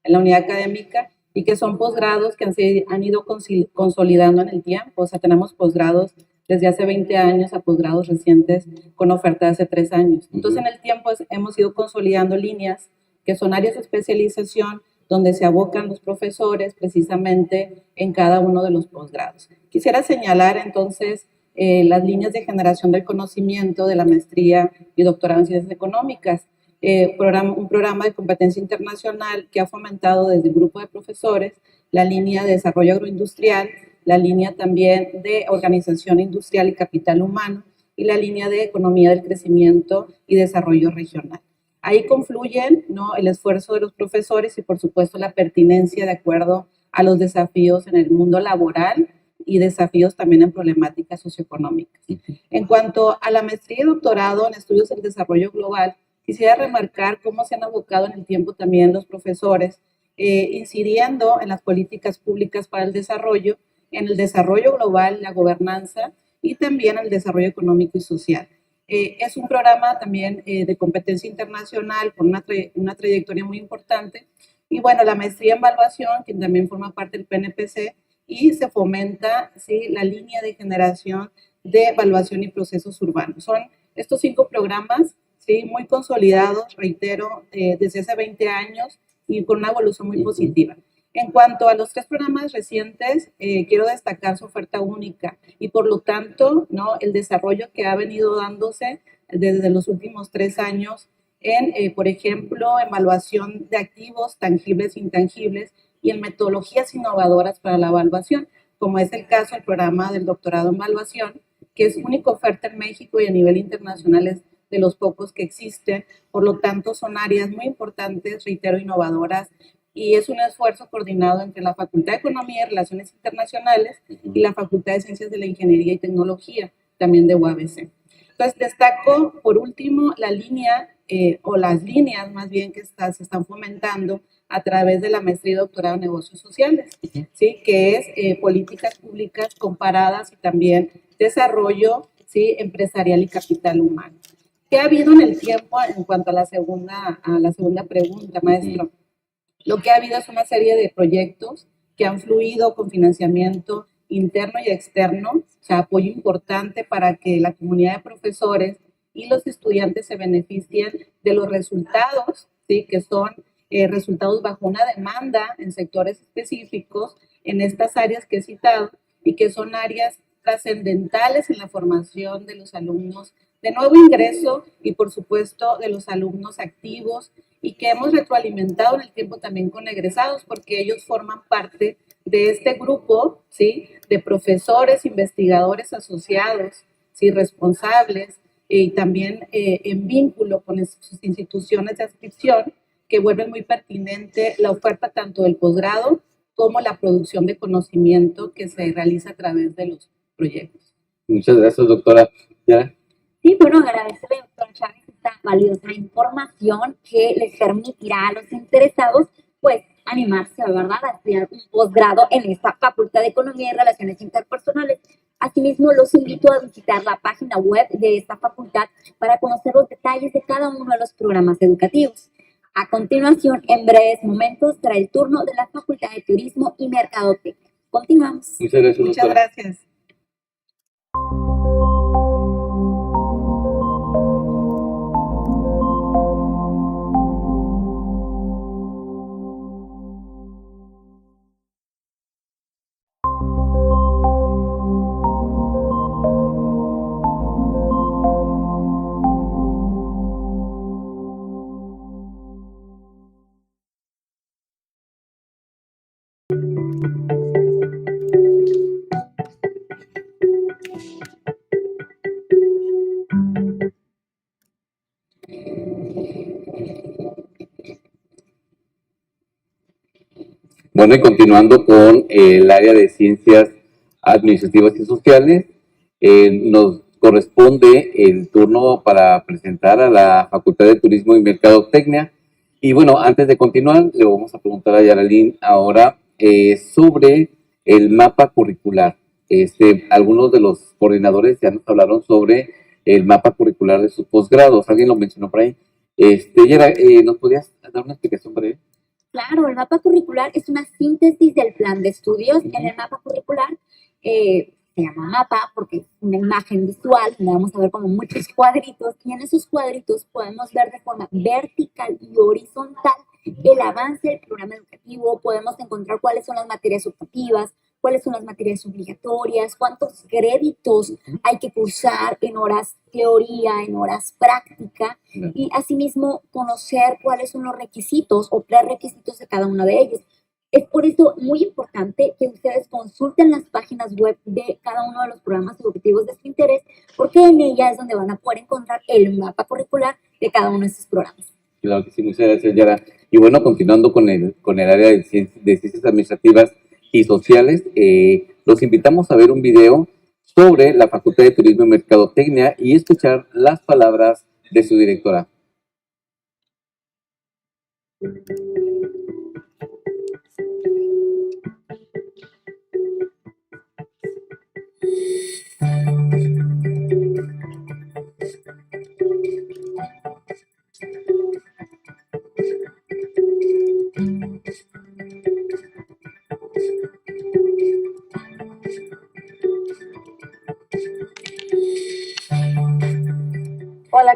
la unidad académica, y que son posgrados que han ido consolidando en el tiempo. O sea, tenemos posgrados desde hace 20 años a posgrados recientes con oferta de hace 3 años. Entonces, en el tiempo hemos ido consolidando líneas que son áreas de especialización donde se abocan los profesores precisamente en cada uno de los posgrados. Quisiera señalar entonces las líneas de generación del conocimiento de la maestría y doctorado en ciencias económicas, un programa de competencia internacional que ha fomentado desde el grupo de profesores la línea de desarrollo agroindustrial, la línea también de organización industrial y capital humano, y la línea de economía del crecimiento y desarrollo regional. Ahí confluyen, ¿no?, el esfuerzo de los profesores y, por supuesto, la pertinencia de acuerdo a los desafíos en el mundo laboral y desafíos también en problemáticas socioeconómicas. En cuanto a la maestría y doctorado en estudios del desarrollo global, quisiera remarcar cómo se han abocado en el tiempo también los profesores, incidiendo en las políticas públicas para el desarrollo, en el desarrollo global, la gobernanza y también el desarrollo económico y social. Es un programa también de competencia internacional con una trayectoria muy importante. Y bueno, la maestría en evaluación, que también forma parte del PNPC, y se fomenta, ¿sí?, la línea de generación de evaluación y procesos urbanos. Son estos 5 programas, ¿sí?, muy consolidados, reitero, desde hace 20 años y con una evolución muy positiva. En cuanto a los 3 programas recientes, quiero destacar su oferta única y por lo tanto, ¿no?, el desarrollo que ha venido dándose desde los últimos 3 años en, por ejemplo, evaluación de activos tangibles e intangibles y en metodologías innovadoras para la evaluación, como es el caso del programa del doctorado en evaluación, que es única oferta en México y a nivel internacional es de los pocos que existen. Por lo tanto, son áreas muy importantes, reitero, innovadoras, y es un esfuerzo coordinado entre la Facultad de Economía y Relaciones Internacionales y la Facultad de Ciencias de la Ingeniería y Tecnología, también de UABC. Entonces, destaco, por último, la línea, o las líneas más bien que se están fomentando a través de la maestría y doctorado en negocios sociales, ¿sí?, que es políticas públicas comparadas y también desarrollo, ¿sí?, empresarial y capital humano. ¿Qué ha habido en el tiempo en cuanto a la segunda pregunta, maestro? Lo que ha habido es una serie de proyectos que han fluido con financiamiento interno y externo, o sea, apoyo importante para que la comunidad de profesores y los estudiantes se beneficien de los resultados, ¿sí?, que son resultados bajo una demanda en sectores específicos, en estas áreas que he citado, y que son áreas trascendentales en la formación de los alumnos de nuevo ingreso y, por supuesto, de los alumnos activos, y que hemos retroalimentado en el tiempo también con egresados, porque ellos forman parte de este grupo, ¿sí?, de profesores, investigadores asociados, ¿sí?, responsables, y también en vínculo con sus instituciones de adscripción, que vuelven muy pertinente la oferta tanto del posgrado como la producción de conocimiento que se realiza a través de los proyectos. Muchas gracias, doctora. ¿Yara? Sí, bueno, agradecerle, doctor Chávez, esta valiosa información que les permitirá a los interesados, pues, animarse, ¿verdad?, a estudiar un posgrado en esta Facultad de Economía y Relaciones Interpersonales. Asimismo, los invito a visitar la página web de esta facultad para conocer los detalles de cada uno de los programas educativos. A continuación, en breves momentos, será el turno de la Facultad de Turismo y Mercadotecnia. Continuamos. Muchas gracias, Muchas doctora. gracias. Bueno, y continuando con el área de ciencias administrativas y sociales, nos corresponde el turno para presentar a la Facultad de Turismo y Mercadotecnia. Y bueno, antes de continuar, le vamos a preguntar a Yaralín ahora sobre el mapa curricular. Algunos de los coordinadores ya nos hablaron sobre el mapa curricular de sus posgrados. ¿Alguien lo mencionó por ahí? Yara, ¿nos podrías dar una explicación breve? Claro, el mapa curricular es una síntesis del plan de estudios. En el mapa curricular se llama mapa porque es una imagen visual, donde vamos a ver como muchos cuadritos, y en esos cuadritos podemos ver de forma vertical y horizontal el avance del programa educativo, podemos encontrar cuáles son las materias optativas, cuáles son las materias obligatorias, cuántos créditos hay que cursar en horas teoría, en horas práctica, y asimismo conocer cuáles son los requisitos o prerequisitos de cada uno de ellos. Es por eso muy importante que ustedes consulten las páginas web de cada uno de los programas educativos de su interés, porque en ella es donde van a poder encontrar el mapa curricular de cada uno de estos programas. Claro que sí, muchas gracias, Yara. Y bueno, continuando con el área de ciencias administrativas y sociales, los invitamos a ver un video sobre la Facultad de Turismo y Mercadotecnia y escuchar las palabras de su directora.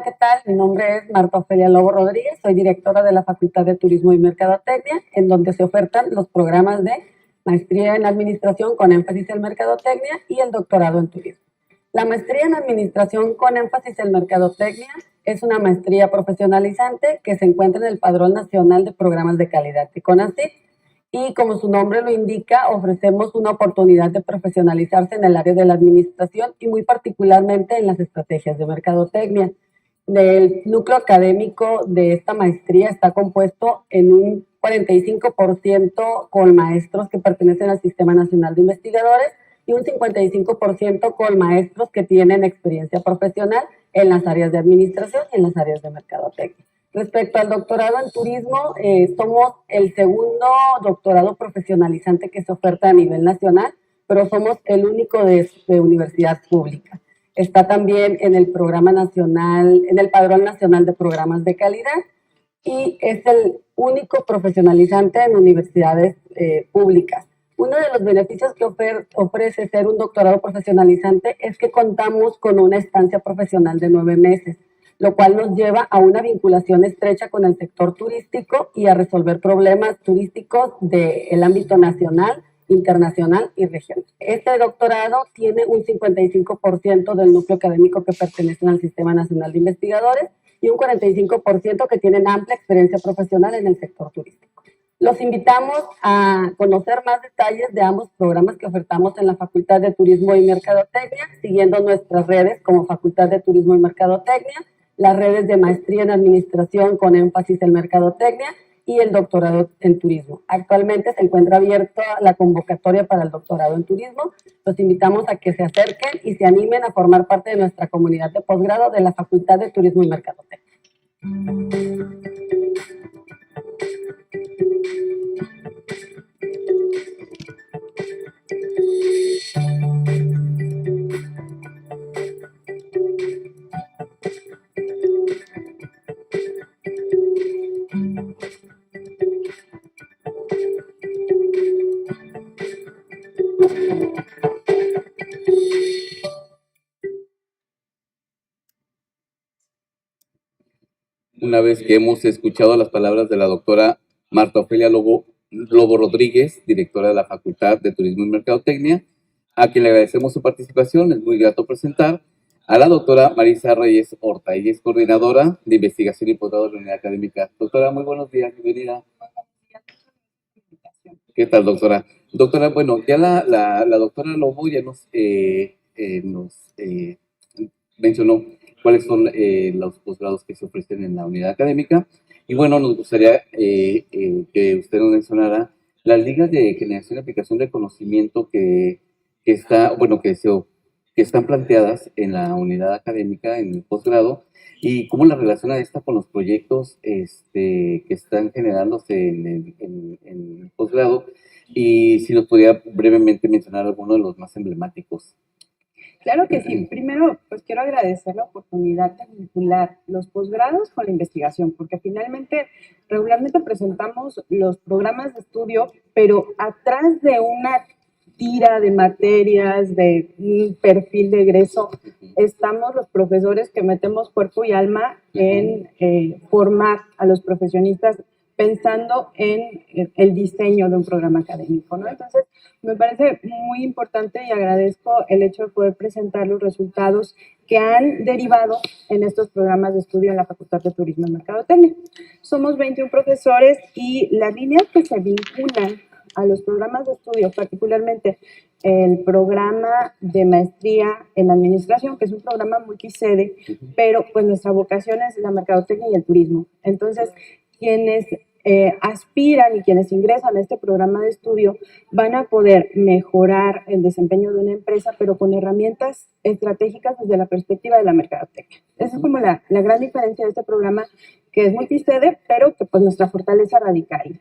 ¿qué tal? Mi nombre es Marta Ofelia Lobo Rodríguez, soy directora de la Facultad de Turismo y Mercadotecnia, en donde se ofertan los programas de maestría en administración con énfasis en mercadotecnia y el doctorado en turismo. La maestría en administración con énfasis en mercadotecnia es una maestría profesionalizante que se encuentra en el Padrón Nacional de Programas de Calidad de CONACYT y, como su nombre lo indica, ofrecemos una oportunidad de profesionalizarse en el área de la administración y muy particularmente en las estrategias de mercadotecnia. El núcleo académico de esta maestría está compuesto en un 45% con maestros que pertenecen al Sistema Nacional de Investigadores y un 55% con maestros que tienen experiencia profesional en las áreas de administración y en las áreas de mercadotecnia. Respecto al doctorado en turismo, somos el segundo doctorado profesionalizante que se oferta a nivel nacional, pero somos el único de universidad pública. Está también en el programa nacional, en el Padrón Nacional de Programas de Calidad y es el único profesionalizante en universidades públicas. Uno de los beneficios que ofrece ser un doctorado profesionalizante es que contamos con una estancia profesional de 9 meses, lo cual nos lleva a una vinculación estrecha con el sector turístico y a resolver problemas turísticos del ámbito nacional, internacional y regional. Este doctorado tiene un 55% del núcleo académico que pertenecen al Sistema Nacional de Investigadores y un 45% que tienen amplia experiencia profesional en el sector turístico. Los invitamos a conocer más detalles de ambos programas que ofertamos en la Facultad de Turismo y Mercadotecnia, siguiendo nuestras redes como Facultad de Turismo y Mercadotecnia, las redes de maestría en administración con énfasis en mercadotecnia y el doctorado en turismo. Actualmente se encuentra abierta la convocatoria para el doctorado en turismo. Los invitamos a que se acerquen y se animen a formar parte de nuestra comunidad de posgrado de la Facultad de Turismo y Mercadotecnia. Una vez que hemos escuchado las palabras de la doctora Marta Ofelia Lobo Rodríguez, directora de la Facultad de Turismo y Mercadotecnia, a quien le agradecemos su participación, es muy grato presentar a la doctora Marisa Reyes Horta. Ella es coordinadora de investigación y posgrado de la unidad académica. Doctora, muy buenos días, bienvenida. ¿Qué tal, doctora? Doctora, bueno, ya la doctora Lobo ya nos mencionó cuáles son los posgrados que se ofrecen en la unidad académica. Y bueno, nos gustaría que usted nos mencionara las ligas de generación y aplicación de conocimiento que están planteadas en la unidad académica, en el posgrado, y cómo la relaciona esta con los proyectos que están generándose en el posgrado, y si nos podría brevemente mencionar alguno de los más emblemáticos. Claro que sí. Primero, pues quiero agradecer la oportunidad de vincular los posgrados con la investigación, porque finalmente, regularmente presentamos los programas de estudio, pero atrás de una tira de materias, de un perfil de egreso, estamos los profesores que metemos cuerpo y alma en formar a los profesionistas pensando en el diseño de un programa académico, ¿no? Entonces, me parece muy importante y agradezco el hecho de poder presentar los resultados que han derivado en estos programas de estudio en la Facultad de Turismo y Mercadotecnia. Somos 21 profesores y las líneas que se vinculan a los programas de estudio, particularmente el programa de maestría en administración, que es un programa multisede, pero pues nuestra vocación es la mercadotecnia y el turismo. Entonces, quienes aspiran y quienes ingresan a este programa de estudio van a poder mejorar el desempeño de una empresa, pero con herramientas estratégicas desde la perspectiva de la mercadotecnia. Esa es como la gran diferencia de este programa, que es multisede, pero que pues nuestra fortaleza radica ahí.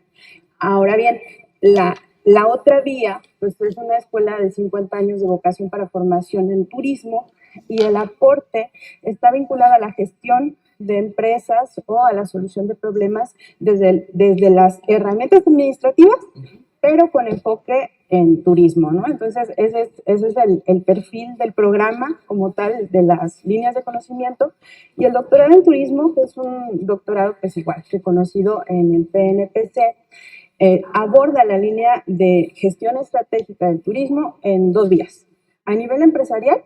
Ahora bien, la otra vía, pues es una escuela de 50 años de vocación para formación en turismo, y el aporte está vinculado a la gestión de empresas o a la solución de problemas desde las herramientas administrativas, pero con enfoque en turismo, ¿no? Entonces, ese es el perfil del programa como tal, de las líneas de conocimiento. Y el doctorado en turismo, que es un doctorado que es igual, reconocido en el PNPC, aborda la línea de gestión estratégica del turismo en 2 vías. A nivel empresarial,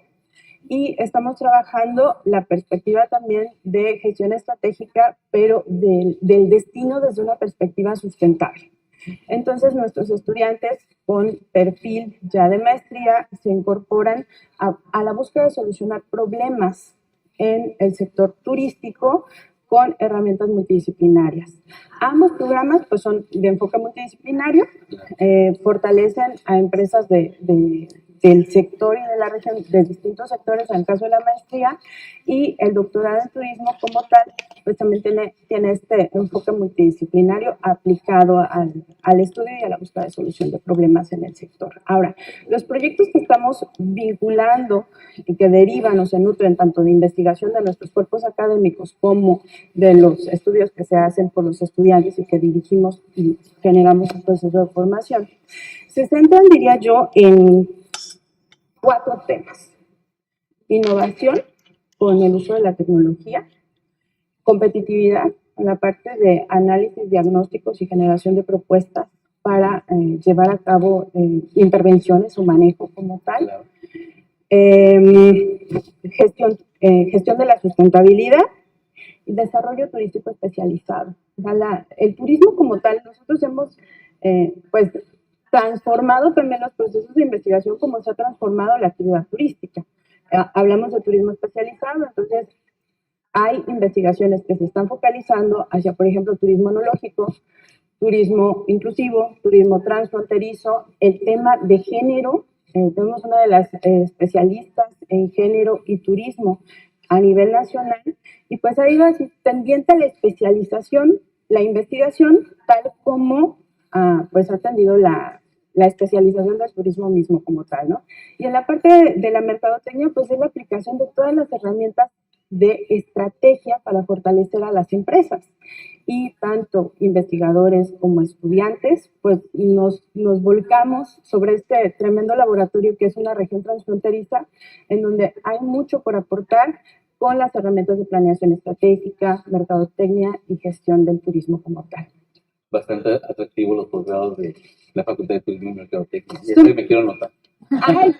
y estamos trabajando la perspectiva también de gestión estratégica, pero del destino desde una perspectiva sustentable. Entonces, nuestros estudiantes con perfil ya de maestría se incorporan a la búsqueda de solucionar problemas en el sector turístico con herramientas multidisciplinarias. Ambos programas pues, son de enfoque multidisciplinario, fortalecen a empresas del sector y de la región, de distintos sectores, en el caso de la maestría, y el doctorado en turismo como tal, pues también tiene este enfoque multidisciplinario aplicado al estudio y a la búsqueda de solución de problemas en el sector. Ahora, los proyectos que estamos vinculando y que derivan o se nutren tanto de investigación de nuestros cuerpos académicos como de los estudios que se hacen por los estudiantes y que dirigimos y generamos un proceso de formación, se centran, diría yo, en 4 temas. Innovación con el uso de la tecnología, competitividad en la parte de análisis, diagnósticos y generación de propuestas para llevar a cabo intervenciones o manejo como tal, gestión de la sustentabilidad y desarrollo turístico especializado. O sea, el turismo como tal, nosotros hemos pues transformado también los procesos de investigación como se ha transformado la actividad turística. Hablamos de turismo especializado, entonces hay investigaciones que se están focalizando hacia, por ejemplo, turismo enológico, turismo inclusivo, turismo transfronterizo, el tema de género. Tenemos una de las especialistas en género y turismo a nivel nacional, y pues ahí va tendiente a la especialización, la investigación, tal como pues ha atendido la especialización del turismo mismo como tal, ¿no? Y en la parte de la mercadotecnia, pues es la aplicación de todas las herramientas de estrategia para fortalecer a las empresas. Y tanto investigadores como estudiantes, pues nos volcamos sobre este tremendo laboratorio que es una región transfronteriza, en donde hay mucho por aportar con las herramientas de planeación estratégica, mercadotecnia y gestión del turismo como tal. Bastante atractivo los posgrados de la Facultad de Turismo y Mercadotecnia. Y esto me quiero anotar. Ay,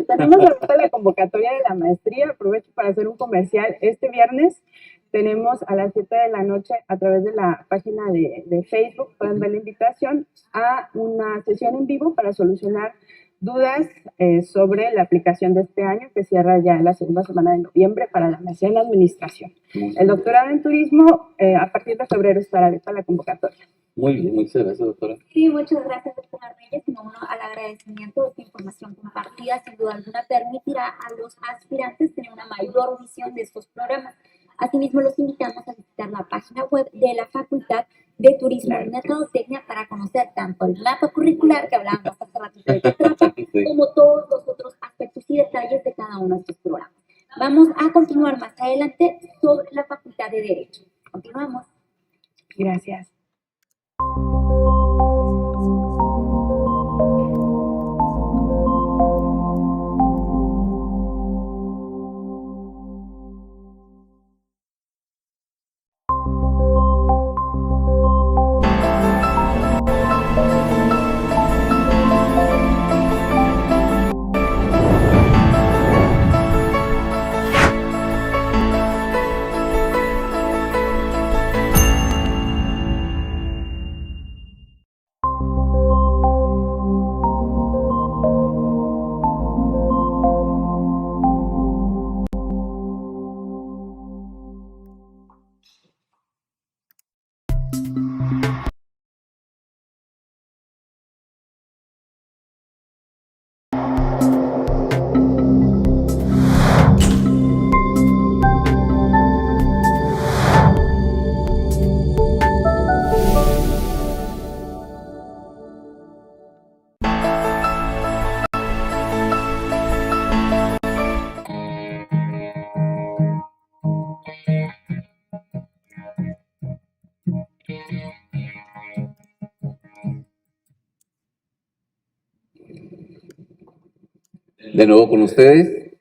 tenemos ahorita la convocatoria de la maestría. Aprovecho para hacer un comercial. Este viernes tenemos a las 7 de la noche a través de la página de Facebook, pueden ver la invitación a una sesión en vivo para solucionar dudas sobre la aplicación de este año, que cierra ya la segunda semana de noviembre para la maestría en administración. El doctorado en turismo, a partir de febrero estará abierta la convocatoria. Muy bien, muchas gracias, doctora. Sí, muchas gracias, doctora Reyes. Me uno al agradecimiento de esta información compartida. Sin duda alguna permitirá a los aspirantes tener una mayor visión de estos programas. Asimismo, los invitamos a visitar la página web de la Facultad de Turismo y Mercadotecnia para conocer tanto el mapa curricular que hablábamos hace rato de qué trata, como todos los otros aspectos y detalles de cada uno de estos programas. Vamos a continuar más adelante sobre la Facultad de Derecho. Continuamos. Gracias. de nuevo con ustedes,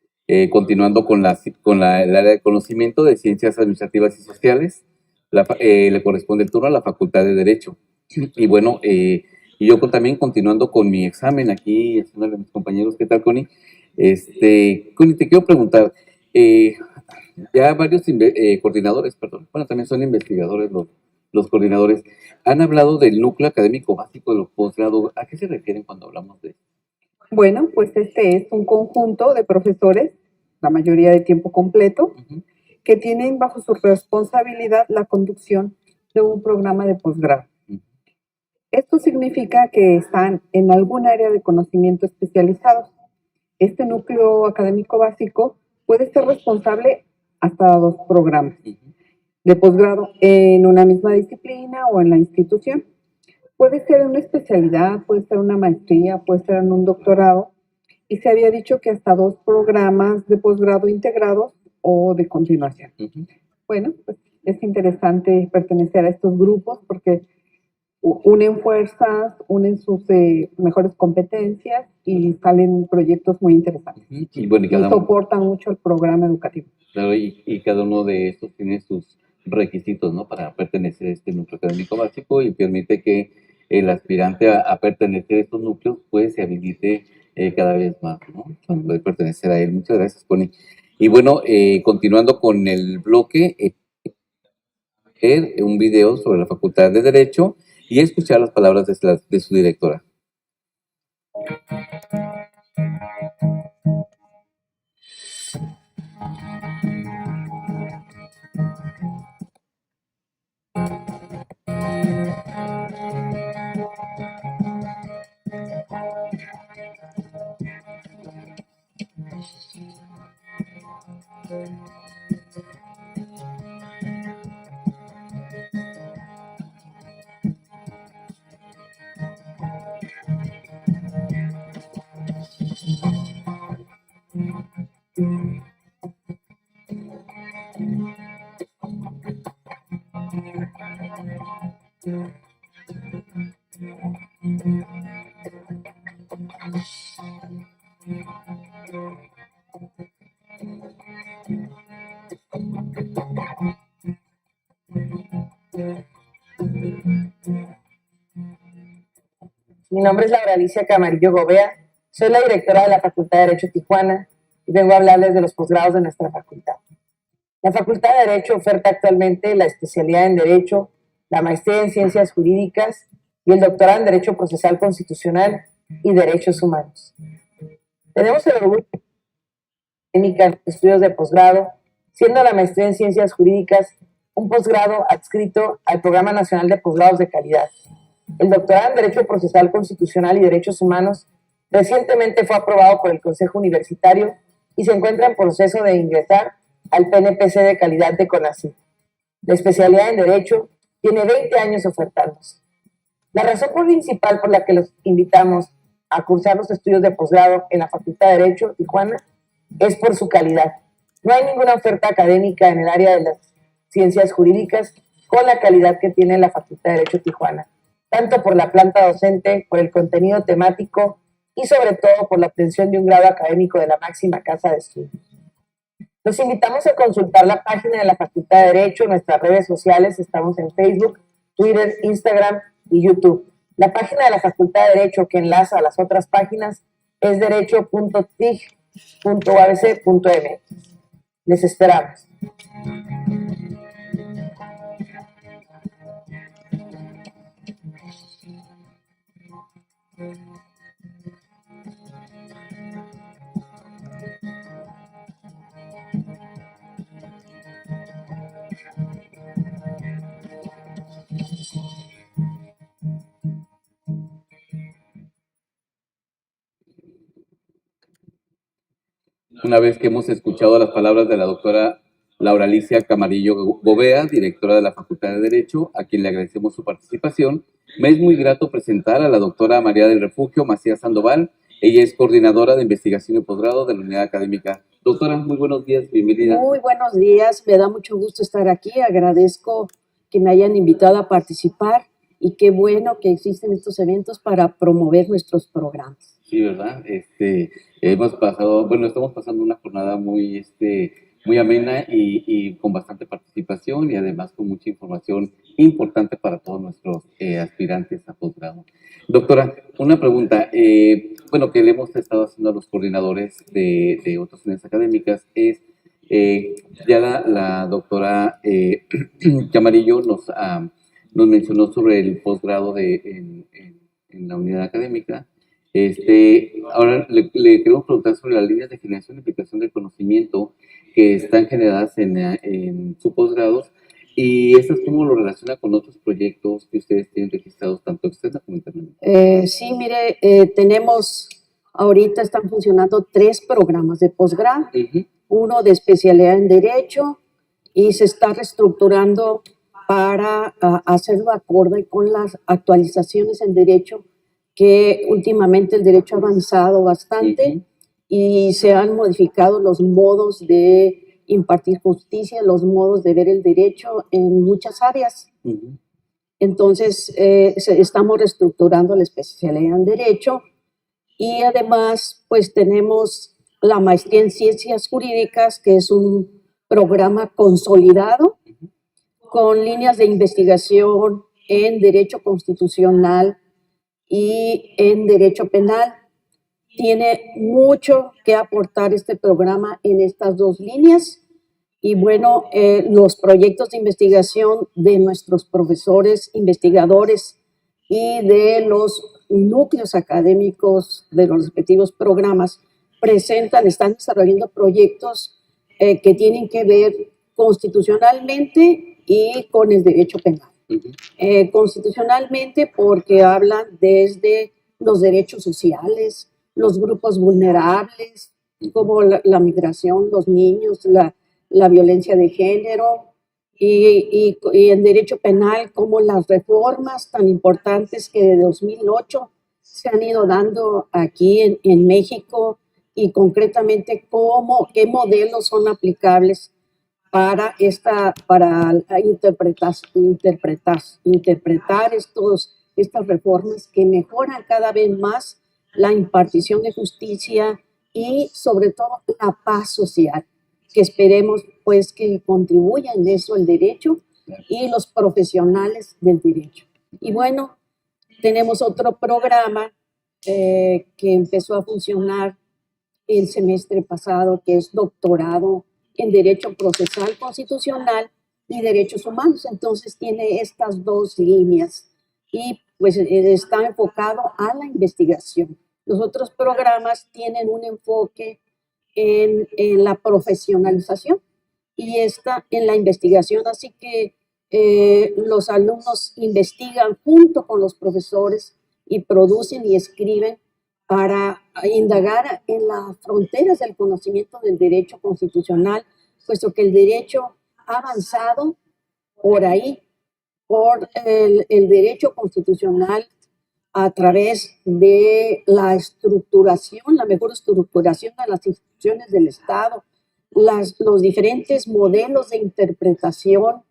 continuando con el área de conocimiento de Ciencias Administrativas y Sociales. Le corresponde el turno a la Facultad de Derecho. Y bueno, y yo también continuando con mi examen aquí, haciéndole a mis compañeros, ¿qué tal, Connie? Connie, te quiero preguntar, ya varios coordinadores, perdón, bueno, también son investigadores los coordinadores, han hablado del núcleo académico básico de los posgrados. ¿A qué se refieren cuando hablamos de eso? Bueno, pues este es un conjunto de profesores, la mayoría de tiempo completo, que tienen bajo su responsabilidad la conducción de un programa de posgrado. Esto significa que están en algún área de conocimiento especializados. Este núcleo académico básico puede ser responsable hasta 2 programas de posgrado en una misma disciplina o en la institución. Puede ser una especialidad, puede ser una maestría, puede ser en un doctorado, y se había dicho que hasta 2 programas de posgrado integrados o de continuación. Bueno, pues es interesante pertenecer a estos grupos porque unen fuerzas, unen sus mejores competencias y salen proyectos muy interesantes. Y bueno, y soportan mucho el programa educativo. Claro, y cada uno de estos tiene sus requisitos, ¿no? Para pertenecer a este núcleo académico básico, y permite que el aspirante a pertenecer a estos núcleos pues se habilite cada vez más, ¿no? Para poder pertenecer a él. Muchas gracias, Connie. Y bueno, continuando con el bloque, un video sobre la Facultad de Derecho y escuchar las palabras de su directora. Mi nombre es Laura Alicia Camarillo Gobea, soy la directora de la Facultad de Derecho Tijuana y vengo a hablarles de los posgrados de nuestra facultad. La Facultad de Derecho oferta actualmente la especialidad en Derecho, la maestría en Ciencias Jurídicas y el doctorado en Derecho Procesal Constitucional y Derechos Humanos. Tenemos el orgullo académica en estudios de posgrado, siendo la maestría en Ciencias Jurídicas un posgrado adscrito al Programa Nacional de Posgrados de Calidad. El doctorado en Derecho Procesal Constitucional y Derechos Humanos recientemente fue aprobado por el Consejo Universitario y se encuentra en proceso de ingresar al PNPC de calidad de CONACYT. La especialidad en Derecho tiene 20 años ofertándose. La razón principal por la que los invitamos a cursar los estudios de posgrado en la Facultad de Derecho Tijuana es por su calidad. No hay ninguna oferta académica en el área de las ciencias jurídicas con la calidad que tiene la Facultad de Derecho Tijuana, tanto por la planta docente, por el contenido temático y sobre todo por la obtención de un grado académico de la máxima casa de estudios. Los invitamos a consultar la página de la Facultad de Derecho, nuestras redes sociales, estamos en Facebook, Twitter, Instagram y YouTube. La página de la Facultad de Derecho que enlaza a las otras páginas es derecho.tig.uabc.mx. Les esperamos. Una vez que hemos escuchado las palabras de la doctora Laura Alicia Camarillo Gobea, directora de la Facultad de Derecho, a quien le agradecemos su participación, me es muy grato presentar a la doctora María del Refugio Macías Sandoval. Ella es coordinadora de investigación y posgrado de la unidad académica. Doctora, muy buenos días, bienvenida. Muy buenos días, me da mucho gusto estar aquí, agradezco que me hayan invitado a participar y qué bueno que existen estos eventos para promover nuestros programas. Sí, ¿verdad? Hemos pasado, bueno, estamos pasando una jornada muy, muy amena y con bastante participación y además con mucha información importante para todos nuestros aspirantes a posgrado. Doctora, una pregunta, bueno, que le hemos estado haciendo a los coordinadores de otras unidades académicas es, ya la doctora Camarillo nos mencionó sobre el posgrado en la unidad académica. Ahora le queremos preguntar sobre las líneas de generación y aplicación del conocimiento que están generadas en su posgrado y estas cómo lo relaciona con otros proyectos que ustedes tienen registrados tanto externa como internamente. Sí, mire, ahorita están funcionando 3 programas de posgrado, uno de especialidad en Derecho y se está reestructurando para hacerlo acorde con las actualizaciones en Derecho, que últimamente el Derecho ha avanzado bastante y se han modificado los modos de impartir justicia, los modos de ver el derecho en muchas áreas. Entonces, estamos reestructurando la especialidad en Derecho y además, pues tenemos la maestría en Ciencias Jurídicas, que es un programa consolidado con líneas de investigación en Derecho Constitucional y en Derecho Penal. Tiene mucho que aportar este programa en estas 2 líneas. Y bueno, los proyectos de investigación de nuestros profesores, investigadores y de los núcleos académicos de los respectivos programas están desarrollando proyectos que tienen que ver constitucionalmente y con el derecho penal. Constitucionalmente porque hablan desde los derechos sociales, los grupos vulnerables, como la migración, los niños, la violencia de género, y en derecho penal como las reformas tan importantes que de 2008 se han ido dando aquí en México y concretamente qué modelos son aplicables para interpretar estas reformas que mejoran cada vez más la impartición de justicia y sobre todo la paz social, que esperemos pues que contribuya en eso el derecho y los profesionales del derecho. Y bueno, tenemos otro programa que empezó a funcionar el semestre pasado, que es doctorado en Derecho Procesal Constitucional y Derechos Humanos. Entonces tiene estas 2 líneas y pues está enfocado a la investigación. Los otros programas tienen un enfoque en la profesionalización y esta en la investigación, así que los alumnos investigan junto con los profesores y producen y escriben para indagar en las fronteras del conocimiento del derecho constitucional, puesto que el derecho ha avanzado por ahí, por el derecho constitucional a través de la mejor estructuración de las instituciones del Estado, los diferentes modelos de interpretación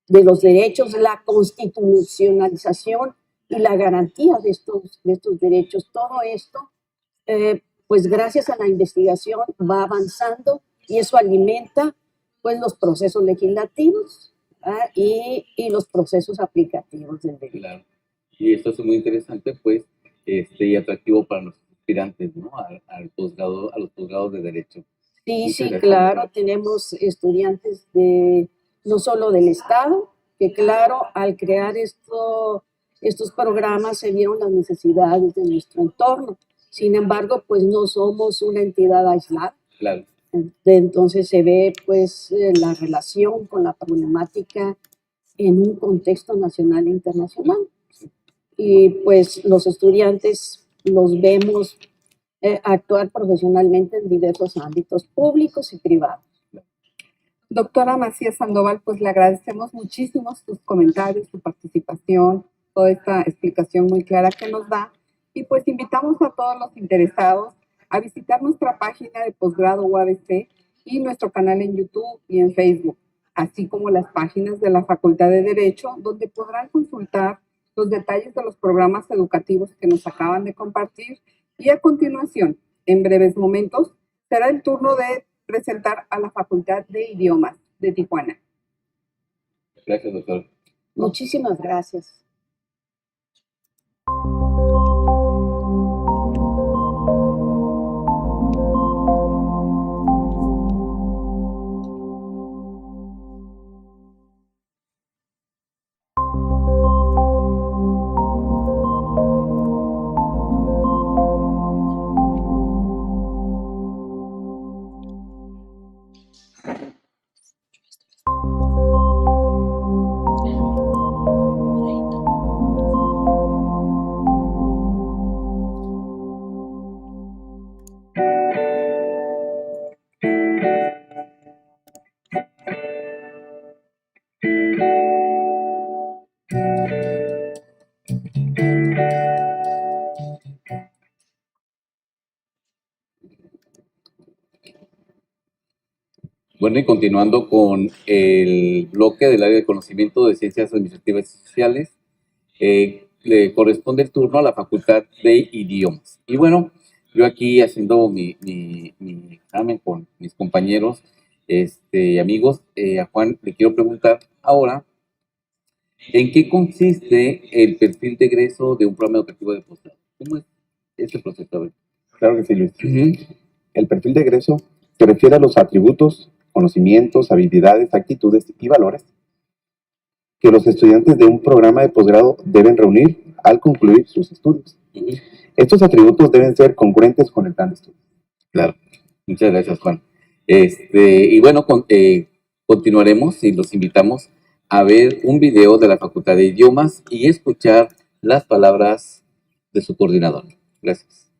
de los derechos, la constitucionalización y la garantía de estos derechos. Todo esto, pues gracias a la investigación va avanzando y eso alimenta pues los procesos legislativos y los procesos aplicativos del derecho. Claro. Y esto es muy interesante, pues, y atractivo para los aspirantes, ¿no? A los posgrados de Derecho. Sí, claro, tenemos estudiantes no solo del Estado, que claro, al crear estos programas se vieron las necesidades de nuestro entorno. Sin embargo, pues no somos una entidad aislada. Claro. Entonces se ve pues la relación con la problemática en un contexto nacional e internacional. Y pues los estudiantes los vemos actuar profesionalmente en diversos ámbitos públicos y privados. Doctora Macías Sandoval, pues le agradecemos muchísimo sus comentarios, su participación, toda esta explicación muy clara que nos da. Y pues invitamos a todos los interesados a visitar nuestra página de posgrado UABC y nuestro canal en YouTube y en Facebook, así como las páginas de la Facultad de Derecho, donde podrán consultar los detalles de los programas educativos que nos acaban de compartir Y a continuación, en breves momentos, será el turno de presentar a la Facultad de Idiomas de Tijuana. Gracias, doctor. Muchísimas gracias. Bueno, y continuando con el bloque del área de conocimiento de ciencias administrativas y sociales, le corresponde el turno a la Facultad de Idiomas. Y bueno, yo aquí haciendo mi examen con mis compañeros, amigos, a Juan le quiero preguntar ahora, ¿en qué consiste el perfil de egreso de un programa educativo de posgrado? ¿Cómo es este proceso? A ver. Claro que sí, Luis. El perfil de egreso se refiere a los atributos, conocimientos, habilidades, actitudes y valores que los estudiantes de un programa de posgrado deben reunir al concluir sus estudios. Estos atributos deben ser congruentes con el plan de estudio. Claro. Muchas gracias, Juan. Y bueno, continuaremos y los invitamos a ver un video de la Facultad de Idiomas y escuchar las palabras de su coordinador. Gracias.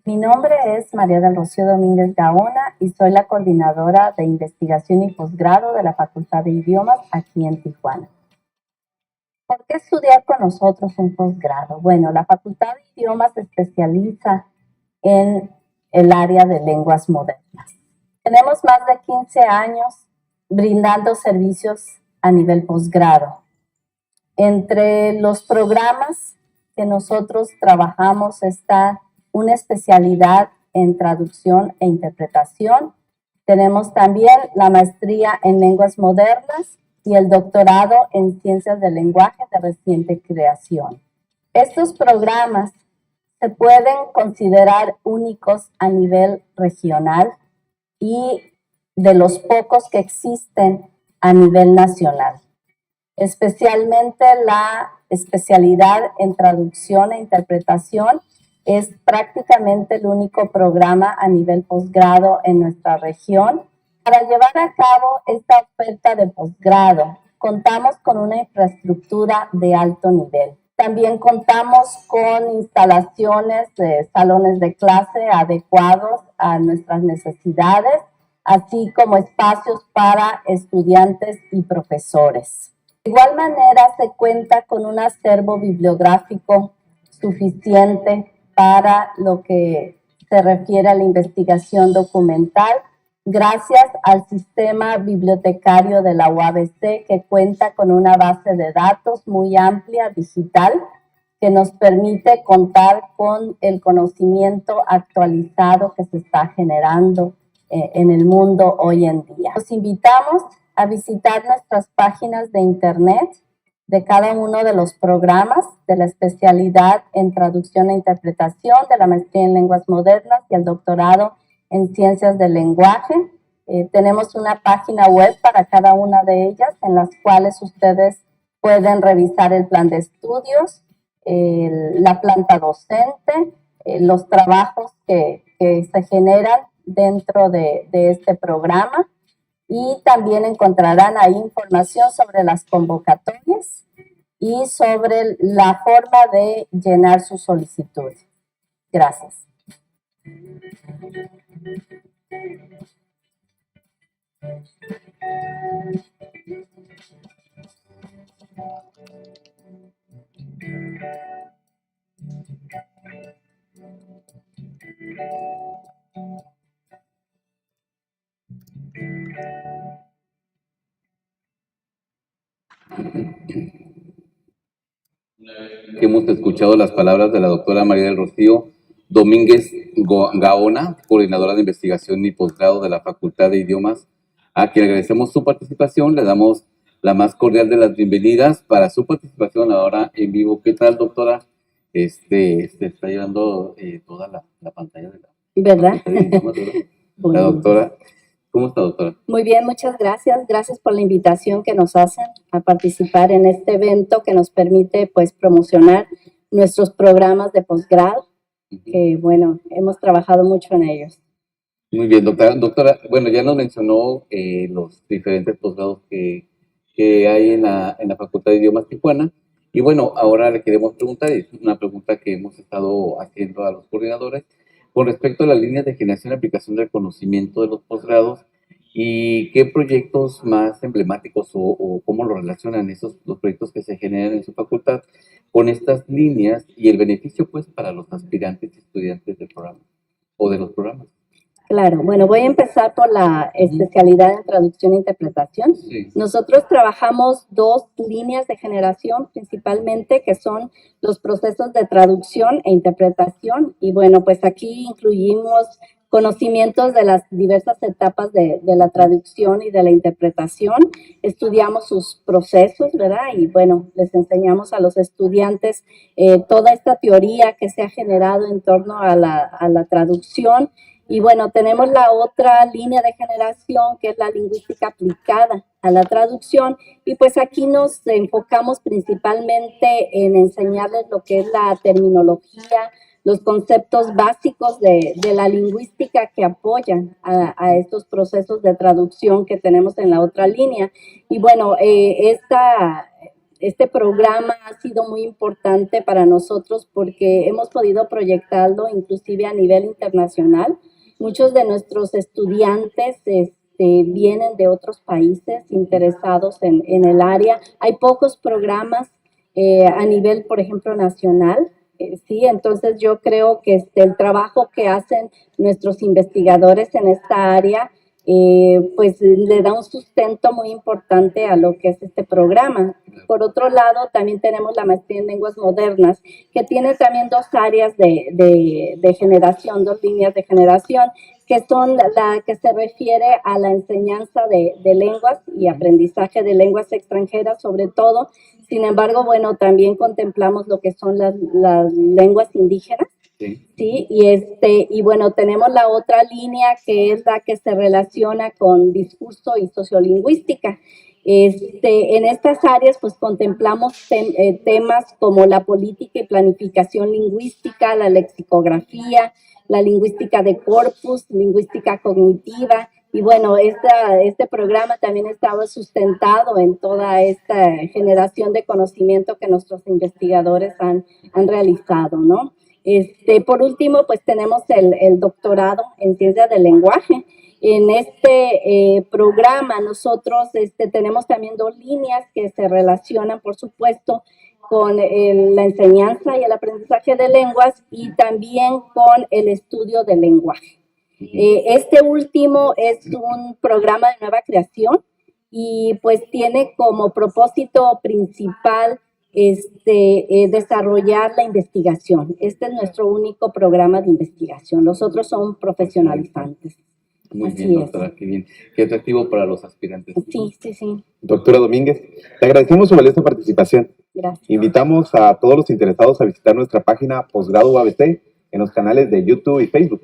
Mi nombre es María del Rocío Domínguez Gaona y soy la coordinadora de investigación y posgrado de la Facultad de Idiomas aquí en Tijuana. ¿Por qué estudiar con nosotros un posgrado? Bueno, la Facultad de Idiomas se especializa en el área de lenguas modernas. Tenemos más de 15 años brindando servicios a nivel posgrado. Entre los programas que nosotros trabajamos está una especialidad en traducción e interpretación. Tenemos también la maestría en lenguas modernas y el doctorado en ciencias del lenguaje de reciente creación. Estos programas se pueden considerar únicos a nivel regional y de los pocos que existen a nivel nacional. Especialmente la especialidad en traducción e interpretación es prácticamente el único programa a nivel posgrado en nuestra región. Para llevar a cabo esta oferta de posgrado, contamos con una infraestructura de alto nivel. También contamos con instalaciones de salones de clase adecuados a nuestras necesidades, así como espacios para estudiantes y profesores. De igual manera, se cuenta con un acervo bibliográfico suficiente para lo que se refiere a la investigación documental, gracias al sistema bibliotecario de la UABC, que cuenta con una base de datos muy amplia, digital, que nos permite contar con el conocimiento actualizado que se está generando en el mundo hoy en día. Los invitamos a visitar nuestras páginas de internet de cada uno de los programas de la especialidad en traducción e interpretación, de la maestría en lenguas modernas y el doctorado en ciencias del lenguaje. Tenemos una página web para cada una de ellas en las cuales ustedes pueden revisar el plan de estudios, la planta docente, los trabajos que se generan dentro de este programa, y también encontrarán ahí información sobre las convocatorias y sobre la forma de llenar su solicitud. Gracias. Hemos escuchado las palabras de la doctora María del Rocío Domínguez Gaona, coordinadora de investigación y posgrado de la Facultad de Idiomas, a quien agradecemos su participación. Le damos la más cordial de las bienvenidas para su participación ahora en vivo. ¿Qué tal, doctora? Está llevando toda la pantalla de la ¿Verdad? Facultad de Idiomas, ¿verdad? La doctora. ¿Cómo está, doctora? Muy bien, muchas gracias. Gracias por la invitación que nos hacen a participar en este evento que nos permite, pues, promocionar nuestros programas de posgrado, que, bueno, hemos trabajado mucho en ellos. Muy bien, doctora. Doctora, bueno, ya nos mencionó los diferentes posgrados que hay en la Facultad de Idiomas Tijuana. Y bueno, ahora le queremos preguntar, y es una pregunta que hemos estado haciendo a los coordinadores, con respecto a las líneas de generación y aplicación del conocimiento de los posgrados, y qué proyectos más emblemáticos o cómo lo relacionan los proyectos que se generan en su facultad con estas líneas y el beneficio, pues, para los aspirantes y estudiantes del programa o de los programas. Claro, bueno, voy a empezar por la especialidad en traducción e interpretación. Sí. Nosotros trabajamos dos líneas de generación principalmente, que son los procesos de traducción e interpretación. Y bueno, pues aquí incluimos conocimientos de las diversas etapas de la traducción y de la interpretación. Estudiamos sus procesos, ¿verdad? Y bueno, les enseñamos a los estudiantes toda esta teoría que se ha generado en torno a la traducción. Y bueno, tenemos la otra línea de generación, que es la lingüística aplicada a la traducción, y pues aquí nos enfocamos principalmente en enseñarles lo que es la terminología, los conceptos básicos de la lingüística que apoyan a estos procesos de traducción que tenemos en la otra línea. Y bueno, este programa ha sido muy importante para nosotros porque hemos podido proyectarlo inclusive a nivel internacional. Muchos de nuestros estudiantes vienen de otros países interesados en el área. Hay pocos programas a nivel, por ejemplo, nacional. Sí, entonces yo creo que el trabajo que hacen nuestros investigadores en esta área pues le da un sustento muy importante a lo que es este programa. Por otro lado, también tenemos la maestría en lenguas modernas, que tiene también dos áreas de generación, dos líneas de generación, que son la que se refiere a la enseñanza de lenguas y aprendizaje de lenguas extranjeras sobre todo. Sin embargo, bueno, también contemplamos lo que son las lenguas indígenas. Sí, y bueno, tenemos la otra línea que es la que se relaciona con discurso y sociolingüística. En estas áreas pues contemplamos temas como la política y planificación lingüística, la lexicografía, la lingüística de corpus, lingüística cognitiva. Y bueno, este programa también estaba sustentado en toda esta generación de conocimiento que nuestros investigadores han realizado, ¿no? Por último, pues tenemos el doctorado en ciencias del lenguaje. En este programa nosotros tenemos también dos líneas que se relacionan, por supuesto, con la enseñanza y el aprendizaje de lenguas y también con el estudio del lenguaje. Este último es un programa de nueva creación y pues tiene como propósito principal desarrollar la investigación. Este es nuestro único programa de investigación. Los otros son profesionalizantes. Muy bien, doctora, qué bien. Qué atractivo para los aspirantes. Sí. Doctora Domínguez, te agradecemos su valiosa participación. Gracias. Invitamos a todos los interesados a visitar nuestra página Posgrado UABC en los canales de YouTube y Facebook.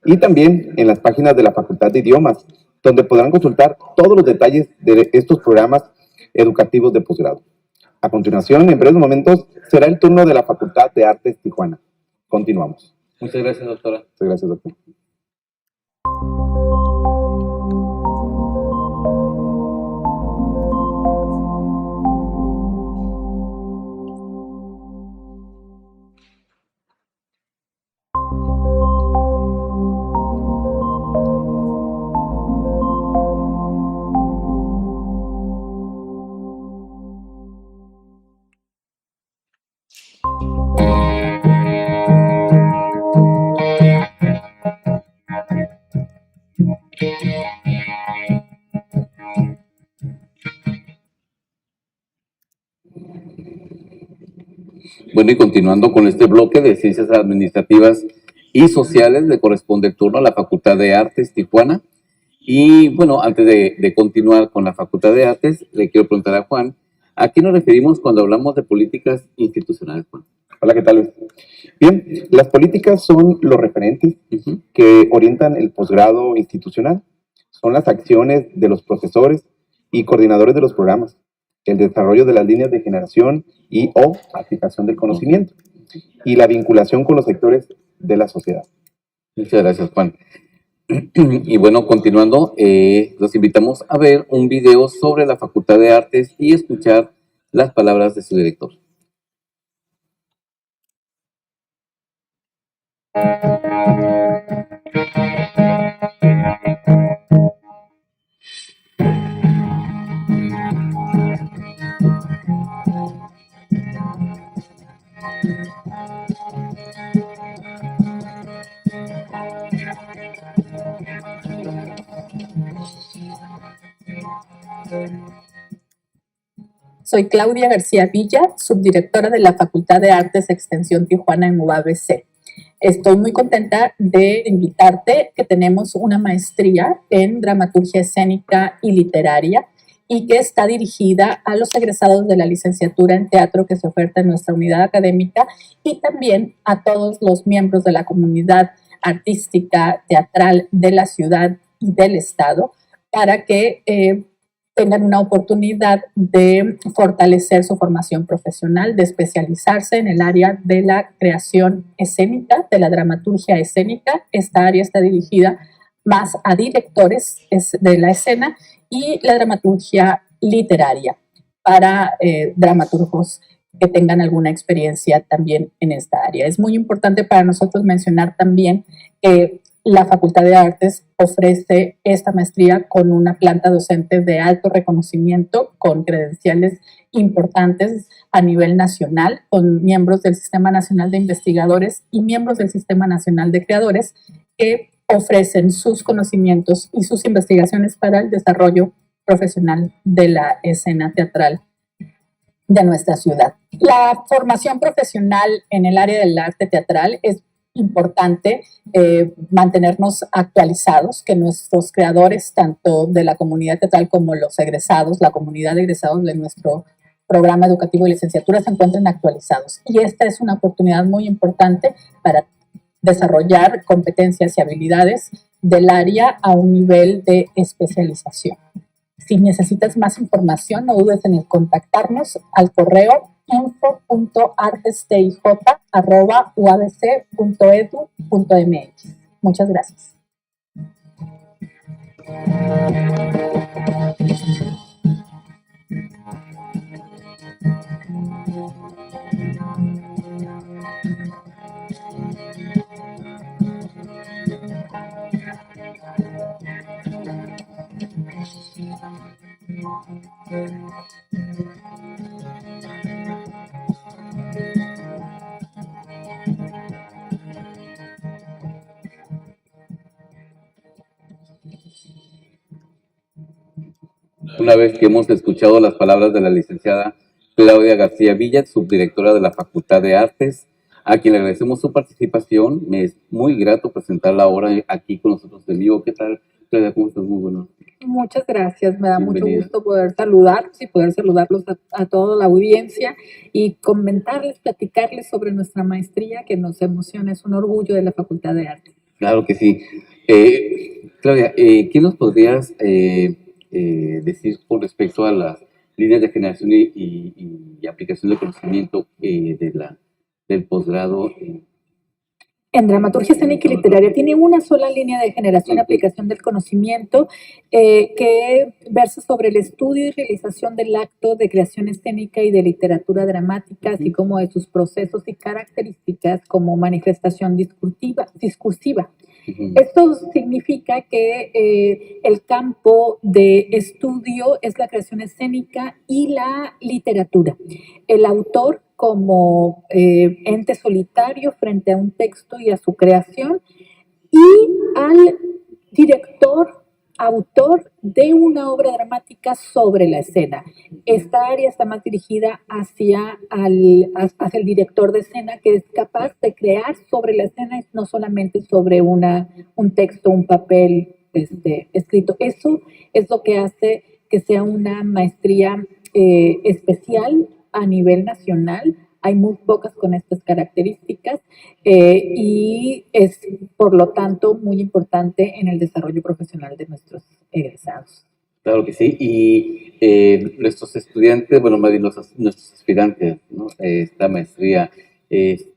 Y también en las páginas de la Facultad de Idiomas, donde podrán consultar todos los detalles de estos programas educativos de posgrado. A continuación, en breves momentos, será el turno de la Facultad de Artes Tijuana. Continuamos. Muchas gracias, doctora. Muchas gracias, doctor. Bueno, y continuando con este bloque de Ciencias Administrativas y Sociales, le corresponde el turno a la Facultad de Artes Tijuana. Y bueno, antes de continuar con la Facultad de Artes, le quiero preguntar a Juan, ¿a qué nos referimos cuando hablamos de políticas institucionales, Juan? Hola, ¿qué tal, Luis? Bien, las políticas son los referentes que orientan el posgrado institucional. Son las acciones de los profesores y coordinadores de los programas, el desarrollo de las líneas de generación y o aplicación del conocimiento y la vinculación con los sectores de la sociedad. Muchas gracias, Juan. Y bueno, continuando, los invitamos a ver un video sobre la Facultad de Artes y escuchar las palabras de su director. Soy Claudia García Villa, subdirectora de la Facultad de Artes Extensión Tijuana en UABC. Estoy muy contenta de invitarte que tenemos una maestría en dramaturgia escénica y literaria y que está dirigida a los egresados de la licenciatura en teatro que se oferta en nuestra unidad académica y también a todos los miembros de la comunidad artística, teatral de la ciudad y del estado para que tengan una oportunidad de fortalecer su formación profesional, de especializarse en el área de la creación escénica, de la dramaturgia escénica. Esta área está dirigida más a directores de la escena y la dramaturgia literaria para dramaturgos que tengan alguna experiencia también en esta área. Es muy importante para nosotros mencionar también que la Facultad de Artes ofrece esta maestría con una planta docente de alto reconocimiento, con credenciales importantes a nivel nacional, con miembros del Sistema Nacional de Investigadores y miembros del Sistema Nacional de Creadores que ofrecen sus conocimientos y sus investigaciones para el desarrollo profesional de la escena teatral de nuestra ciudad. La formación profesional en el área del arte teatral es importante mantenernos actualizados, que nuestros creadores, tanto de la comunidad teatral como los egresados, la comunidad de egresados de nuestro programa educativo de licenciatura se encuentren actualizados. Y esta es una oportunidad muy importante para desarrollar competencias y habilidades del área a un nivel de especialización. Si necesitas más información, no dudes en contactarnos al correo info.artestij@uabc.edu.mx. Muchas gracias. Una vez que hemos escuchado las palabras de la licenciada Claudia García Villa, subdirectora de la Facultad de Artes, a quien le agradecemos su participación, me es muy grato presentarla ahora aquí con nosotros en vivo. ¿Qué tal, Claudia? ¿Cómo estás? Muy bueno. Muchas gracias, me da mucho Bienvenida. gusto poder saludarlos y poder saludarlos a toda la audiencia y comentarles, platicarles sobre nuestra maestría que nos emociona, es un orgullo de la Facultad de Arte. Claro que sí. Claudia, ¿qué nos podrías decir con respecto a las líneas de generación y aplicación de conocimiento del posgrado en dramaturgia escénica y literaria. Tiene una sola línea de generación y aplicación del conocimiento que versa sobre el estudio y realización del acto de creación escénica y de literatura dramática, así como de sus procesos y características como manifestación discursiva. Esto significa que el campo de estudio es la creación escénica y la literatura. El autor como ente solitario frente a un texto y a su creación, y al director, autor de una obra dramática sobre la escena. Esta área está más dirigida hacia el director de escena, que es capaz de crear sobre la escena, no solamente sobre un texto, un papel escrito. Eso es lo que hace que sea una maestría especial a nivel nacional. Hay muy pocas con estas características y es, por lo tanto, muy importante en el desarrollo profesional de nuestros egresados. Claro que sí, y nuestros estudiantes, bueno, más bien nuestros aspirantes, ¿no? Esta maestría, ¿qué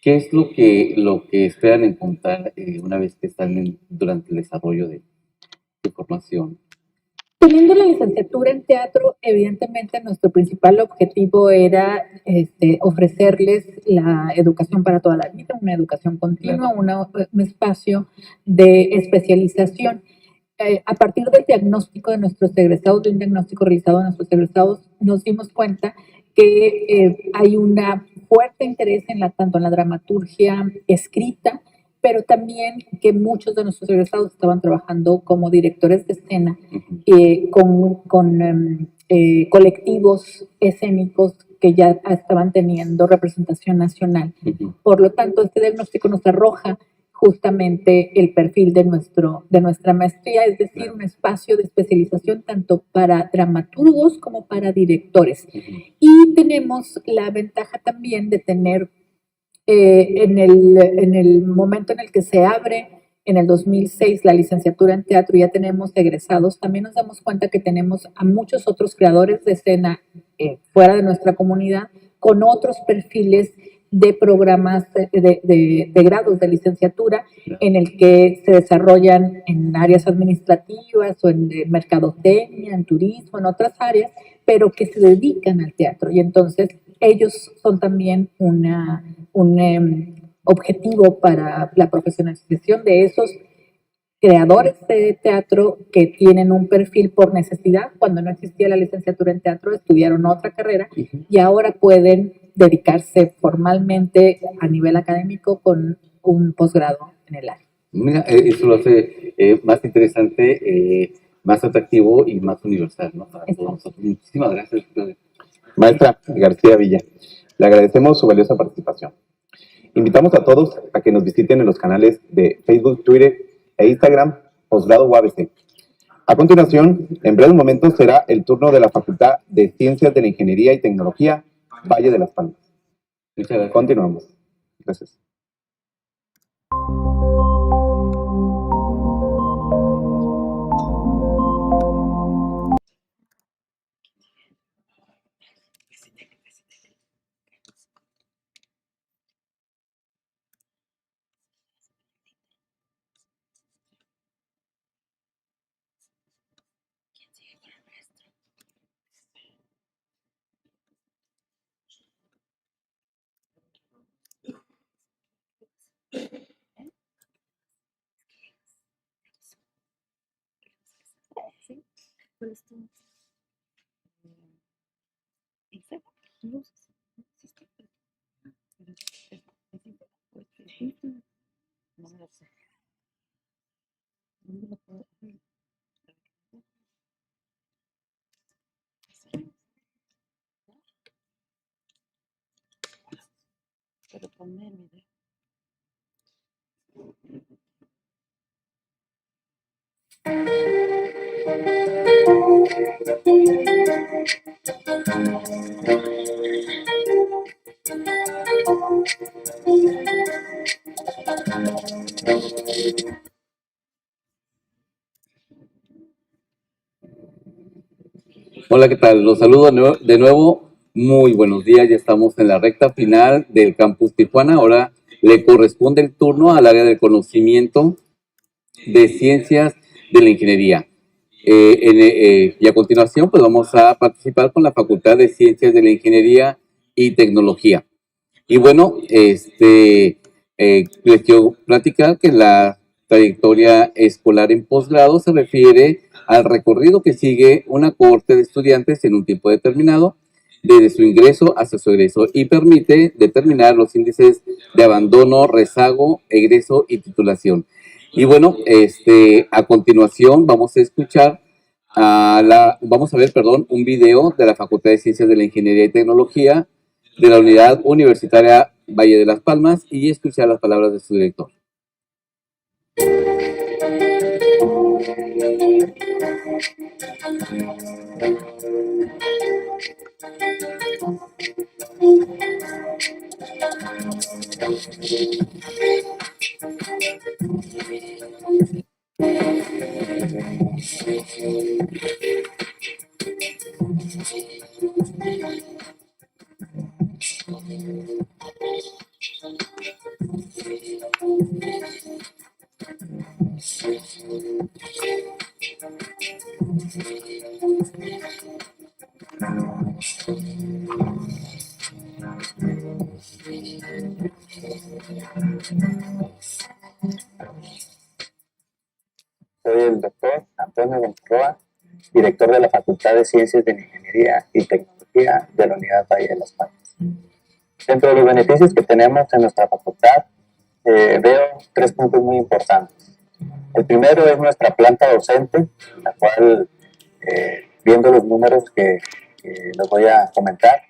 es lo que esperan encontrar una vez que están durante el desarrollo de su formación? Teniendo la licenciatura en teatro, evidentemente nuestro principal objetivo era ofrecerles la educación para toda la vida, una educación continua, un espacio de especialización. A partir del diagnóstico de nuestros egresados, de un diagnóstico realizado de nuestros egresados, nos dimos cuenta que hay un fuerte interés tanto en la dramaturgia escrita, pero también que muchos de nuestros egresados estaban trabajando como directores de escena con colectivos escénicos que ya estaban teniendo representación nacional. Por lo tanto, este diagnóstico nos arroja justamente el perfil de nuestra maestría, es decir, un espacio de especialización tanto para dramaturgos como para directores. Y tenemos la ventaja también de tener en el momento en el que se abre en el 2006 la licenciatura en teatro, ya tenemos egresados. También nos damos cuenta que tenemos a muchos otros creadores de escena fuera de nuestra comunidad con otros perfiles de programas de grados de licenciatura en el que se desarrollan en áreas administrativas o en mercadotecnia, en turismo, en otras áreas, pero que se dedican al teatro. Y entonces ellos son también un objetivo para la profesionalización de esos creadores de teatro que tienen un perfil por necesidad. Cuando no existía la licenciatura en teatro, estudiaron otra carrera y ahora pueden dedicarse formalmente a nivel académico con un posgrado en el área. Mira, eso lo hace más interesante, más atractivo y más universal, ¿no? Para todos nosotros. Muchísimas gracias. Maestra García Villa, le agradecemos su valiosa participación. Invitamos a todos a que nos visiten en los canales de Facebook, Twitter e Instagram, Posgrado UABC. A continuación, en breves momentos será el turno de la Facultad de Ciencias de la Ingeniería y Tecnología, Valle de las Palmas. Muchas gracias. Continuamos. Gracias. Hola, ¿qué tal? Los saludo de nuevo Muy buenos días, ya estamos en la recta final del Campus Tijuana. Ahora le corresponde el turno al área de conocimiento de ciencias de la ingeniería. Y a continuación, pues vamos a participar con la Facultad de Ciencias de la Ingeniería y Tecnología. Y bueno, les quiero platicar que la trayectoria escolar en posgrado se refiere al recorrido que sigue una cohorte de estudiantes en un tiempo determinado, desde su ingreso hasta su egreso, y permite determinar los índices de abandono, rezago, egreso y titulación. Y bueno, a continuación vamos a escuchar vamos a ver, un video de la Facultad de Ciencias de la Ingeniería y Tecnología de la Unidad Universitaria Valle de las Palmas y escuchar las palabras de su director. Soy el doctor Antonio González, director de la Facultad de Ciencias de la Ingeniería y Tecnología de la Unidad Valle de las Palmas. Dentro de los beneficios que tenemos en nuestra facultad, veo 3 puntos muy importantes. El primero es nuestra planta docente, la cual, viendo los números que les voy a comentar,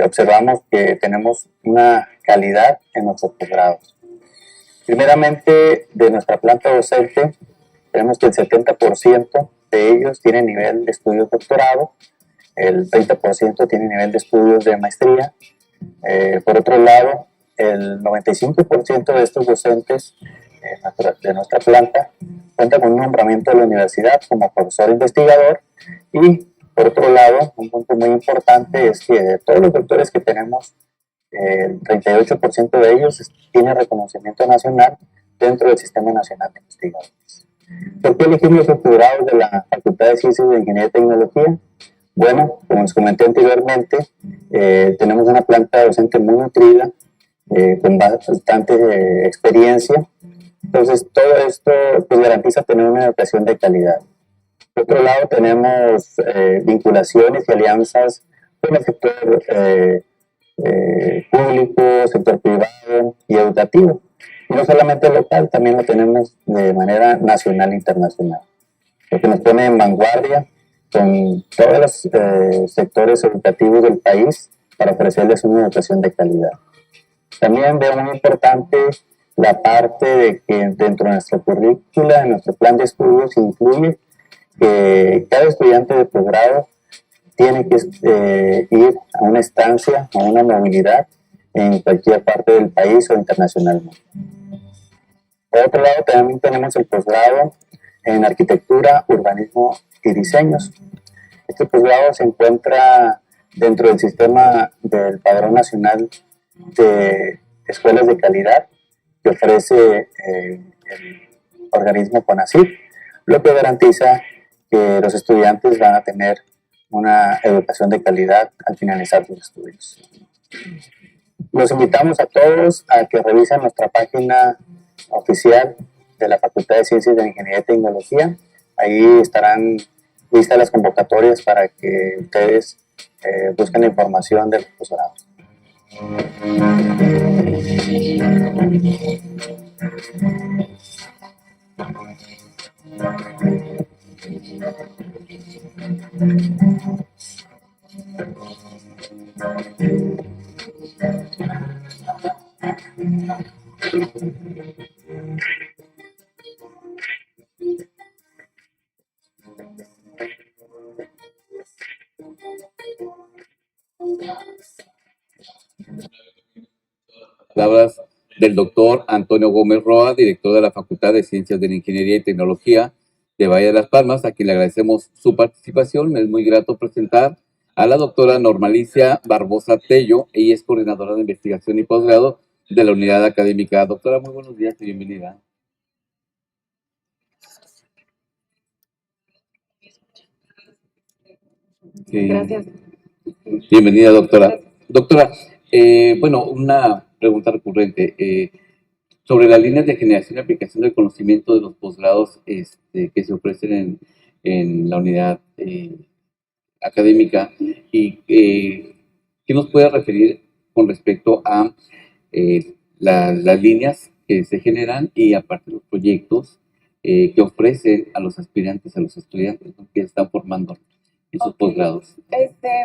observamos que tenemos una calidad en nuestros posgrados. Primeramente, de nuestra planta docente, tenemos que el 70% de ellos tienen nivel de estudios de doctorado, el 30% tiene nivel de estudios de maestría. Por otro lado, el 95% de estos docentes de nuestra planta cuenta con un nombramiento de la universidad como profesor investigador. Y por otro lado, un punto muy importante es que de todos los doctores que tenemos, el 38% de ellos tiene reconocimiento nacional dentro del Sistema Nacional de Investigadores. ¿Por qué elegimos los posgrados de la Facultad de Ciencias de Ingeniería y Tecnología? Bueno, como les comenté anteriormente, tenemos una planta docente muy nutrida, con bastante experiencia. Entonces, todo esto pues, garantiza tener una educación de calidad. Por otro lado, tenemos vinculaciones y alianzas con el sector público, sector privado y educativo. Y no solamente local, también lo tenemos de manera nacional e internacional. Lo que nos pone en vanguardia con todos los sectores educativos del país para ofrecerles una educación de calidad. También veo muy importante la parte de que dentro de nuestra currícula, en nuestro plan de estudios, incluye que cada estudiante de posgrado tiene que ir a una estancia, a una movilidad en cualquier parte del país o internacionalmente. Por otro lado, también tenemos el posgrado en arquitectura, urbanismo y diseños. Este posgrado se encuentra dentro del sistema del Padrón Nacional de Escuelas de Calidad que ofrece el organismo CONACYT, lo que garantiza que los estudiantes van a tener una educación de calidad al finalizar sus estudios. Los invitamos a todos a que revisen nuestra página oficial de la Facultad de Ciencias de la Ingeniería y Tecnología. Ahí estarán listas las convocatorias para que ustedes busquen la información de los posgrados. Palabras del doctor Antonio Gómez Roa, director de la Facultad de Ciencias de la Ingeniería y Tecnología de Valle de las Palmas, a quien le agradecemos su participación. Es muy grato presentar a la doctora Normalicia Barbosa Tello. Ella es coordinadora de investigación y posgrado de la unidad académica. Doctora, muy buenos días y bienvenida. Sí. Gracias. Bienvenida, doctora. Doctora, bueno, una pregunta recurrente. Sobre las líneas de generación y aplicación del conocimiento de los posgrados que se ofrecen en la unidad académica, y ¿qué nos puede referir con respecto a las líneas que se generan y aparte los proyectos que ofrecen a los aspirantes, a los estudiantes, ¿no?, que están formando en sus posgrados?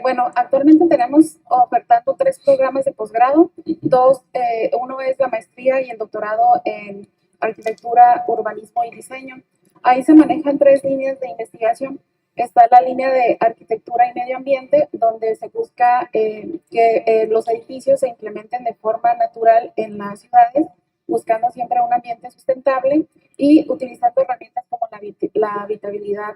Bueno, actualmente tenemos ofertando 3 programas de posgrado. Uno es la maestría y el doctorado en arquitectura, urbanismo y diseño. Ahí se manejan 3 líneas de investigación. Está la línea de arquitectura y medio ambiente, donde se busca que los edificios se implementen de forma natural en las ciudades, buscando siempre un ambiente sustentable y utilizando herramientas como la habitabilidad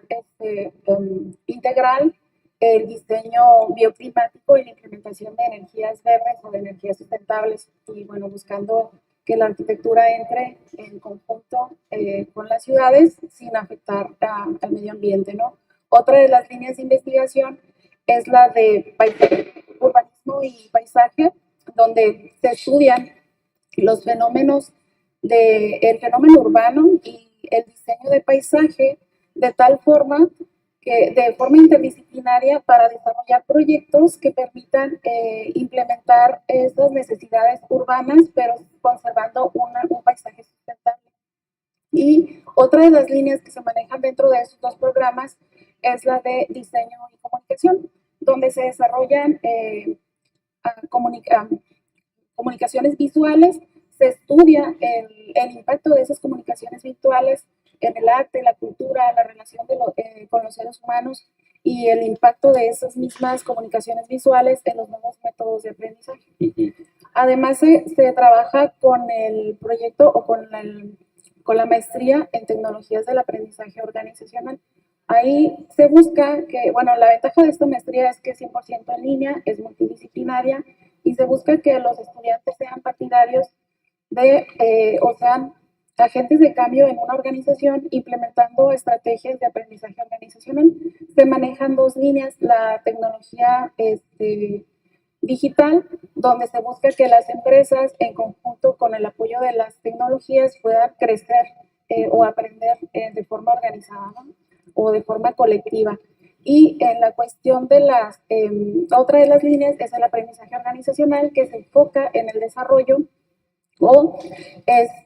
integral, el diseño bioclimático y la implementación de energías verdes o de energías sustentables. Y bueno, buscando que la arquitectura entre en conjunto con las ciudades sin afectar al medio ambiente, ¿no? Otra de las líneas de investigación es la de urbanismo y paisaje, donde se estudian los fenómenos el fenómeno urbano y el diseño de paisaje de tal forma que de forma interdisciplinaria para desarrollar proyectos que permitan implementar esas necesidades urbanas, pero conservando un paisaje sustentable. Y otra de las líneas que se manejan dentro de estos 2 programas es la de diseño y comunicación, donde se desarrollan comunicaciones visuales. Se estudia el impacto de esas comunicaciones visuales en el arte, la cultura, la relación con los seres humanos y el impacto de esas mismas comunicaciones visuales en los nuevos métodos de aprendizaje. Además, se trabaja con el proyecto o con la maestría en tecnologías del aprendizaje organizacional. Ahí se busca que, bueno, la ventaja de esta maestría es que es 100% en línea, es multidisciplinaria y se busca que los estudiantes sean partidarios o sean agentes de cambio en una organización implementando estrategias de aprendizaje organizacional. Se manejan 2 líneas, la tecnología digital, donde se busca que las empresas en conjunto con el apoyo de las tecnologías puedan crecer o aprender de forma organizada, ¿no?, o de forma colectiva. Y en la cuestión de otra de las líneas es el aprendizaje organizacional, que se enfoca en el desarrollo o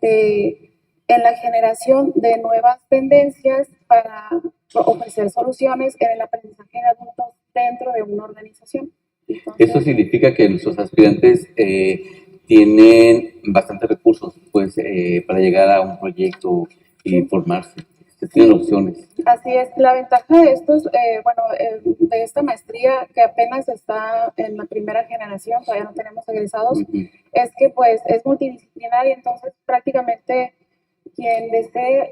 en la generación de nuevas tendencias para ofrecer soluciones en el aprendizaje de adultos dentro de una organización. Entonces, Esto significa que nuestros aspirantes tienen bastantes recursos, pues, para llegar a un proyecto y formarse. Se tienen opciones. Así es. La ventaja de de esta maestría, que apenas está en la primera generación, todavía no tenemos egresados, es que pues es multidisciplinaria, entonces prácticamente quien desee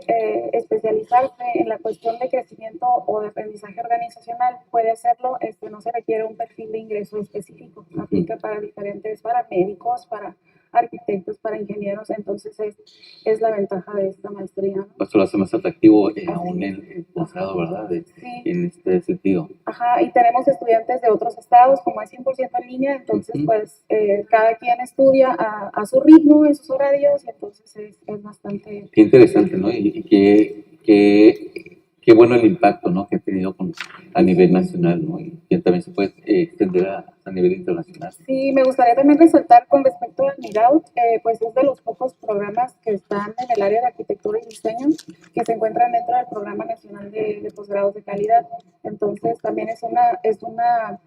especializarse en la cuestión de crecimiento o de aprendizaje organizacional puede hacerlo. No se requiere un perfil de ingreso específico, aplica para médicos, para arquitectos, para ingenieros, entonces es la ventaja de esta maestría, ¿no? Pues lo hace más atractivo aún el posgrado, ¿verdad? Sí. En este sentido. Ajá, y tenemos estudiantes de otros estados, como es 100% en línea, entonces pues cada quien estudia a su ritmo, en sus horarios, y entonces es bastante... Qué interesante, ¿no? Y qué bueno el impacto, ¿no?, que ha tenido a nivel nacional, ¿no? Y que también se puede extender a nivel internacional. Sí, me gustaría también resaltar con respecto al MIGAUT, pues es de los pocos programas que están en el área de arquitectura y diseño que se encuentran dentro del Programa Nacional de Posgrados de Calidad. Entonces también es una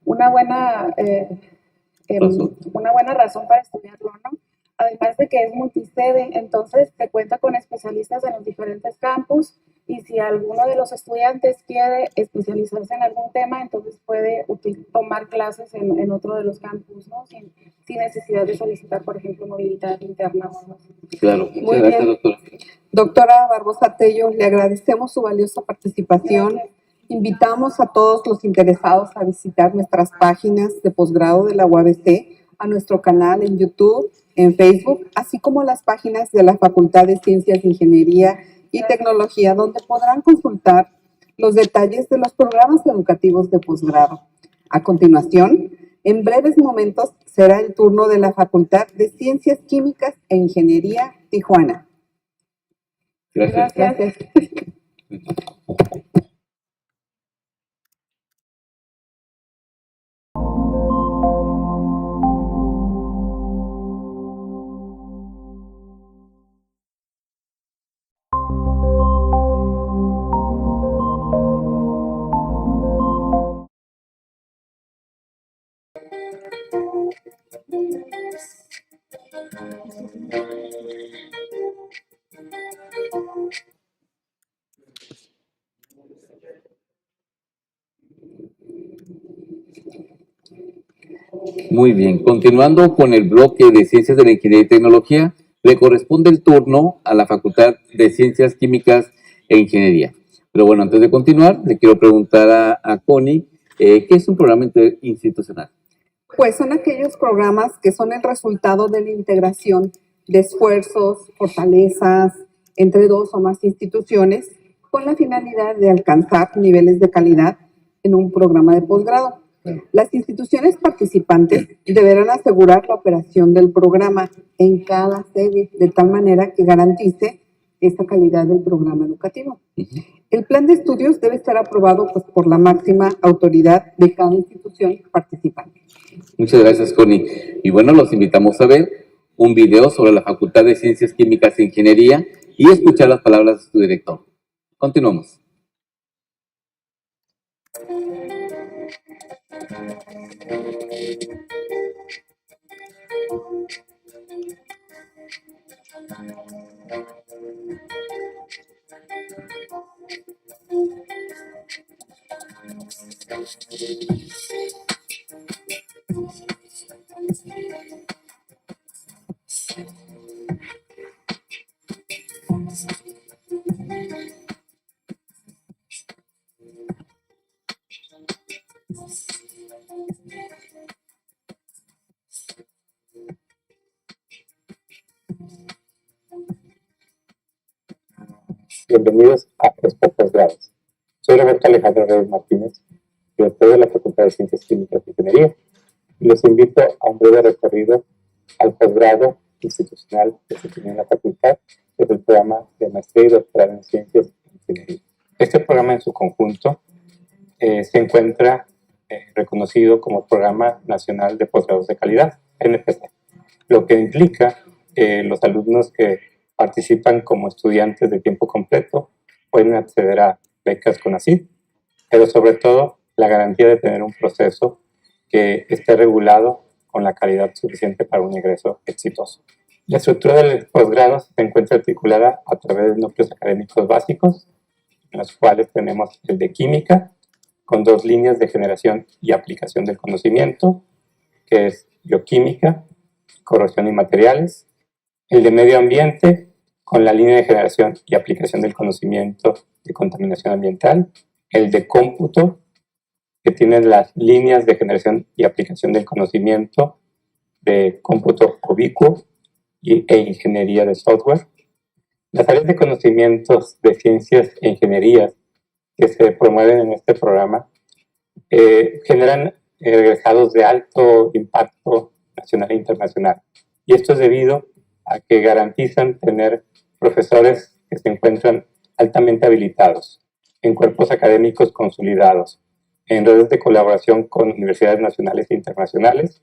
buena razón para estudiarlo, ¿no? Además de que es multisede, entonces se cuenta con especialistas en los diferentes campus, y si alguno de los estudiantes quiere especializarse en algún tema, entonces puede tomar clases en otro de los campus, ¿no? Sin necesidad de solicitar, por ejemplo, movilidad interna o algo así. Claro, muchas gracias, doctora. Doctora Barbosa Tello, le agradecemos su valiosa participación Invitamos a todos los interesados a visitar nuestras páginas de posgrado de la UABC, a nuestro canal en YouTube, en Facebook, así como las páginas de la Facultad de Ciencias, Ingeniería y Tecnología, donde podrán consultar los detalles de los programas educativos de posgrado. A continuación, en breves momentos será el turno de la Facultad de Ciencias Químicas e Ingeniería Tijuana. Gracias. Gracias. Muy bien, continuando con el bloque de Ciencias de la Ingeniería y Tecnología, le corresponde el turno a la Facultad de Ciencias Químicas e Ingeniería. Pero bueno, antes de continuar, le quiero preguntar a Connie, ¿qué es un programa interinstitucional? Pues son aquellos programas que son el resultado de la integración de esfuerzos, fortalezas entre dos o más instituciones con la finalidad de alcanzar niveles de calidad en un programa de posgrado. Las instituciones participantes deberán asegurar la operación del programa en cada sede de tal manera que garantice esa calidad del programa educativo. El plan de estudios debe estar aprobado pues, por la máxima autoridad de cada institución participante. Muchas gracias, Connie. Y bueno, los invitamos a ver un video sobre la Facultad de Ciencias Químicas e Ingeniería y escuchar las palabras de su director. Continuamos. Bienvenidos a Expo Posgrados. Soy Roberto Alejandro Reyes Martínez, director de la Facultad de Ciencias Químicas y Ingeniería, y los invito a un breve recorrido al posgrado institucional que se tiene en la facultad, que es el programa de maestría y doctorado en Ciencias e Ingeniería. Este programa en su conjunto se encuentra reconocido como Programa Nacional de Posgrados de Calidad, NPC, lo que implica que los alumnos que participan como estudiantes de tiempo completo pueden acceder a becas CONACYT, pero sobre todo la garantía de tener un proceso que esté regulado con la calidad suficiente para un ingreso exitoso. La estructura del posgrado se encuentra articulada a través de núcleos académicos básicos, en los cuales tenemos el de química, con 2 líneas de generación y aplicación del conocimiento, que es bioquímica, corrosión y materiales, el de medio ambiente, con la línea de generación y aplicación del conocimiento de contaminación ambiental, el de cómputo, que tiene las líneas de generación y aplicación del conocimiento de cómputo ubicuo e ingeniería de software. Las áreas de conocimientos de ciencias e ingenierías que se promueven en este programa generan egresados de alto impacto nacional e internacional. Y esto es debido a que garantizan tener profesores que se encuentran altamente habilitados, en cuerpos académicos consolidados, en redes de colaboración con universidades nacionales e internacionales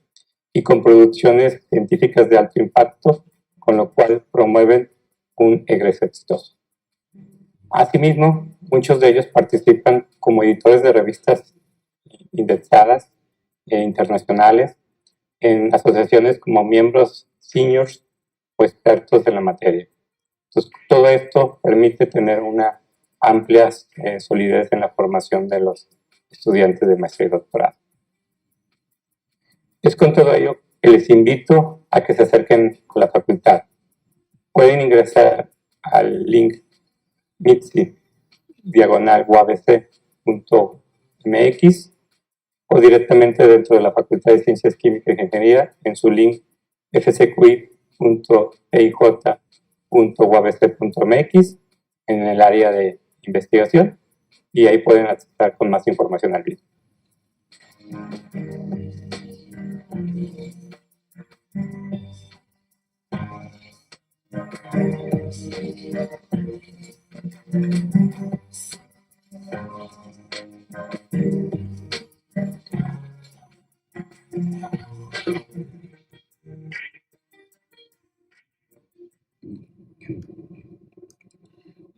y con producciones científicas de alto impacto, con lo cual promueven un egreso exitoso. Asimismo, muchos de ellos participan como editores de revistas indexadas e internacionales en asociaciones como miembros seniors o expertos en la materia. Entonces, todo esto permite tener una amplia solidez en la formación de los estudiantes de maestría y doctorado. Es con todo ello que les invito a que se acerquen a la facultad. Pueden ingresar al link bit.ly/UABC fcqui.mx o directamente dentro de la Facultad de Ciencias Químicas e Ingeniería en su link fcqui.eij.uabc.mx en el área de investigación, y ahí pueden acceder con más información al mismo.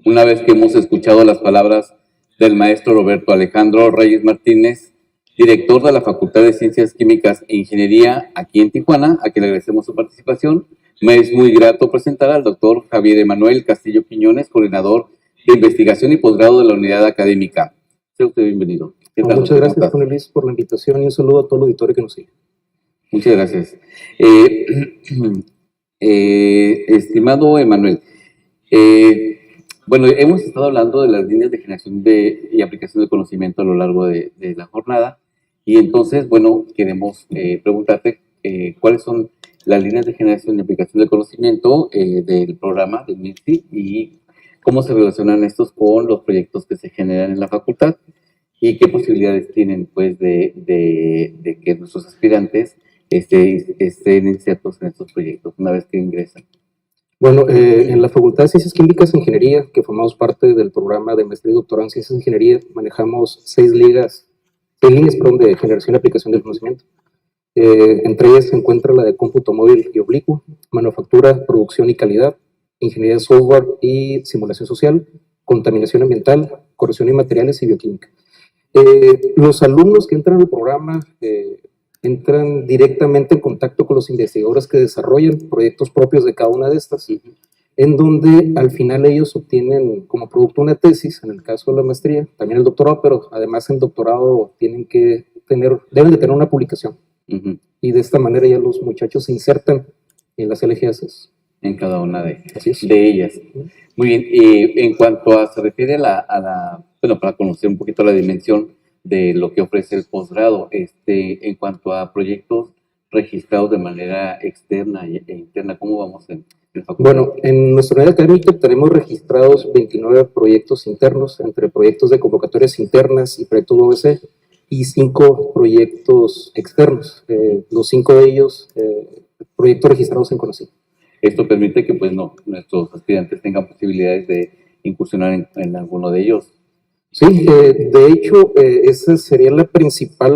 Una vez que hemos escuchado las palabras del maestro Roberto Alejandro Reyes Martínez, director de la Facultad de Ciencias Químicas e Ingeniería aquí en Tijuana, a quien le agradecemos su participación, me es muy grato presentar al doctor Javier Emanuel Castillo Quiñones, coordinador de investigación y posgrado de la unidad académica. Sea usted bienvenido. Muchas gracias, Juan Luis, por la invitación y un saludo a todo el auditorio que nos sigue. Muchas gracias. Estimado Emanuel, bueno, hemos estado hablando de las líneas de generación y aplicación de conocimiento a lo largo de la jornada, y entonces, bueno, queremos preguntarte cuáles son las líneas de generación y aplicación de conocimiento del programa de MIRCI y cómo se relacionan estos con los proyectos que se generan en la facultad y qué posibilidades tienen, pues, de que nuestros aspirantes estén insertos en estos proyectos una vez que ingresan. Bueno, en la Facultad de Ciencias Químicas e Ingeniería, que formamos parte del programa de maestría y doctorado en Ciencias de Ingeniería, manejamos 6 líneas de generación y aplicación del conocimiento. Entre ellas se encuentra la de cómputo móvil y oblicuo, manufactura, producción y calidad, ingeniería de software y simulación social, contaminación ambiental, corrosión y materiales y bioquímica. Los alumnos que entran al programa entran directamente en contacto con los investigadores que desarrollan proyectos propios de cada una de estas, en donde al final ellos obtienen como producto una tesis, en el caso de la maestría, también el doctorado, pero además en doctorado deben de tener una publicación. Y de esta manera ya los muchachos se insertan en las LGACs. En cada una de ellas. Muy bien, en cuanto a, se refiere bueno, para conocer un poquito la dimensión de lo que ofrece el posgrado, en cuanto a proyectos registrados de manera externa e interna, ¿cómo vamos en la facultad? Bueno, en nuestra unidad académica tenemos registrados 29 proyectos internos, entre proyectos de convocatorias internas y proyectos UABC, y 5 proyectos externos, los 5 de ellos proyectos registrados en CONACYT. Esto permite que, pues, nuestros aspirantes tengan posibilidades de incursionar en alguno de ellos. Sí, de hecho, esa sería la principal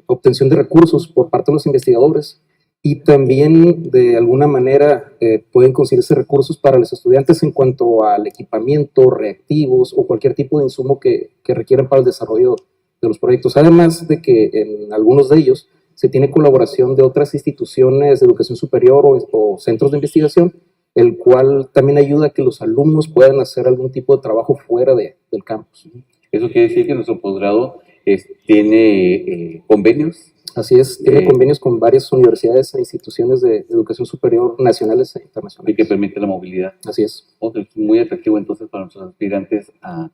obtención de recursos por parte de los investigadores, y también de alguna manera pueden conseguirse recursos para los estudiantes en cuanto al equipamiento, reactivos o cualquier tipo de insumo que requieran para el desarrollo de los proyectos. Además de que en algunos de ellos se tiene colaboración de otras instituciones de educación superior o centros de investigación, el cual también ayuda a que los alumnos puedan hacer algún tipo de trabajo fuera del campus. Eso quiere decir que nuestro posgrado tiene convenios. Así es, tiene convenios con varias universidades e instituciones de educación superior nacionales e internacionales. Y que permite la movilidad. Así es. Es muy atractivo entonces para nuestros aspirantes a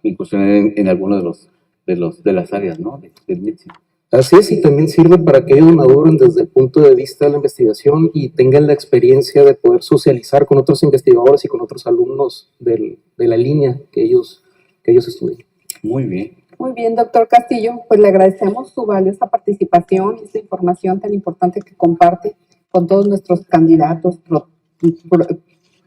incursionar en alguno de las áreas, ¿no? Del MIRCI. Así es, y también sirve para que ellos maduren desde el punto de vista de la investigación y tengan la experiencia de poder socializar con otros investigadores y con otros alumnos de la línea que ellos estudian. Muy bien. Muy bien, doctor Castillo, pues le agradecemos su valiosa participación y esta información tan importante que comparte con todos nuestros candidatos,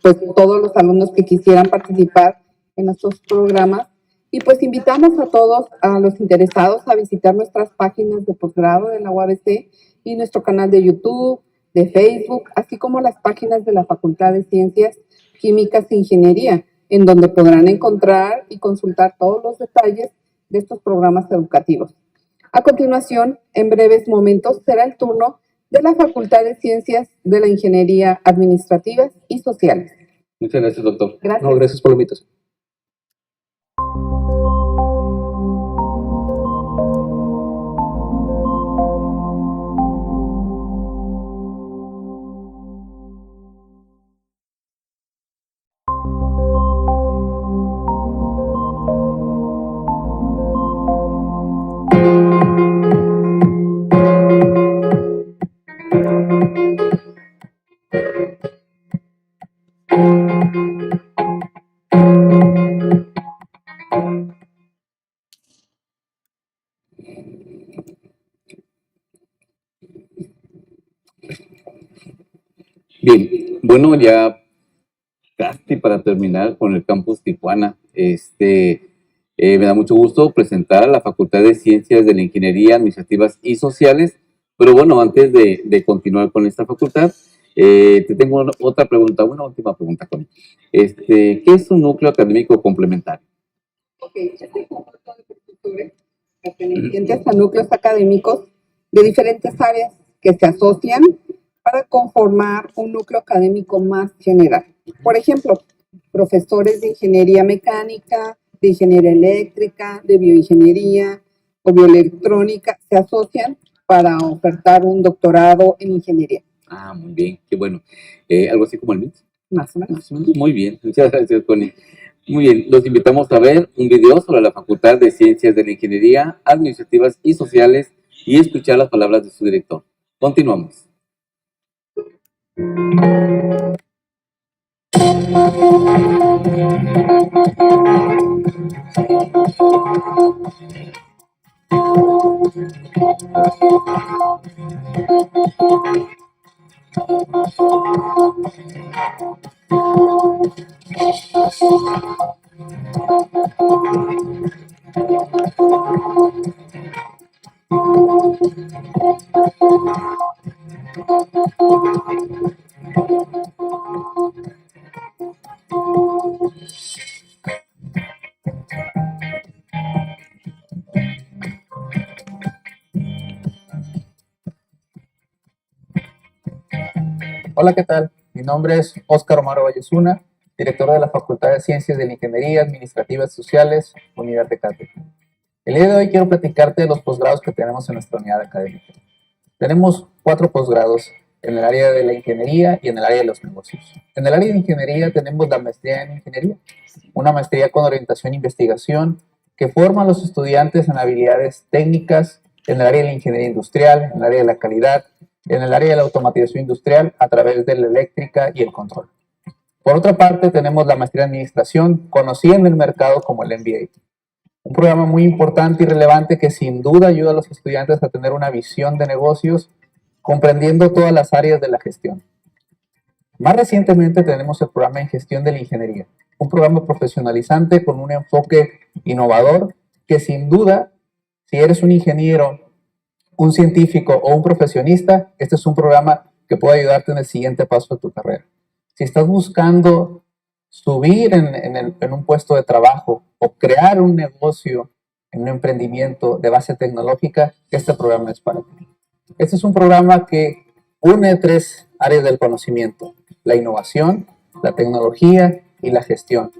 pues todos los alumnos que quisieran participar en estos programas. Y pues invitamos a todos, a los interesados, a visitar nuestras páginas de posgrado de la UABC y nuestro canal de YouTube, de Facebook, así como las páginas de la Facultad de Ciencias Químicas e Ingeniería, en donde podrán encontrar y consultar todos los detalles de estos programas educativos. A continuación, en breves momentos, será el turno de la Facultad de Ciencias de la Ingeniería Administrativas y Sociales. Muchas gracias, doctor. Gracias. No, gracias por la invitación. Bien, bueno, ya casi para terminar con el campus Tijuana, me da mucho gusto presentar a la Facultad de Ciencias de la Ingeniería Administrativas y Sociales, pero bueno, antes de continuar con esta facultad, te tengo otra pregunta, una última pregunta, Connie. ¿Qué es un núcleo académico complementario? Ok, este conjunto de profesores pertenecientes a núcleos académicos de diferentes áreas que se asocian para conformar un núcleo académico más general. Por ejemplo, profesores de ingeniería mecánica, de ingeniería eléctrica, de bioingeniería o bioelectrónica se asocian para ofertar un doctorado en ingeniería. Ah, muy bien, qué bueno. ¿Algo así como el MIT? Más o menos. Más o menos. Muy bien, muchas gracias, Connie. Muy bien, los invitamos a ver un video sobre la Facultad de Ciencias de la Ingeniería Administrativas y Sociales y escuchar las palabras de su director. Continuamos. Hola, ¿qué tal? Mi nombre es Óscar Omar Vallesuna, director de la Facultad de Ciencias de la Ingeniería Administrativas y Sociales, Unidad Tecate. El día de hoy quiero platicarte de los posgrados que tenemos en nuestra unidad académica. Tenemos 4 posgrados en el área de la ingeniería y en el área de los negocios. En el área de ingeniería tenemos la maestría en ingeniería, una maestría con orientación e investigación que forma a los estudiantes en habilidades técnicas en el área de la ingeniería industrial, en el área de la calidad, en el área de la automatización industrial a través de la eléctrica y el control. Por otra parte, tenemos la maestría en administración, conocida en el mercado como el MBA. Un programa muy importante y relevante que sin duda ayuda a los estudiantes a tener una visión de negocios, comprendiendo todas las áreas de la gestión. Más recientemente tenemos el programa en gestión de la ingeniería, un programa profesionalizante con un enfoque innovador que sin duda, si eres un ingeniero, un científico o un profesionista, este es un programa que puede ayudarte en el siguiente paso de tu carrera. Si estás buscando subir en un puesto de trabajo o crear un negocio en un emprendimiento de base tecnológica, este programa es para ti. Este es un programa que une 3 áreas del conocimiento: la innovación, la tecnología y la gestión.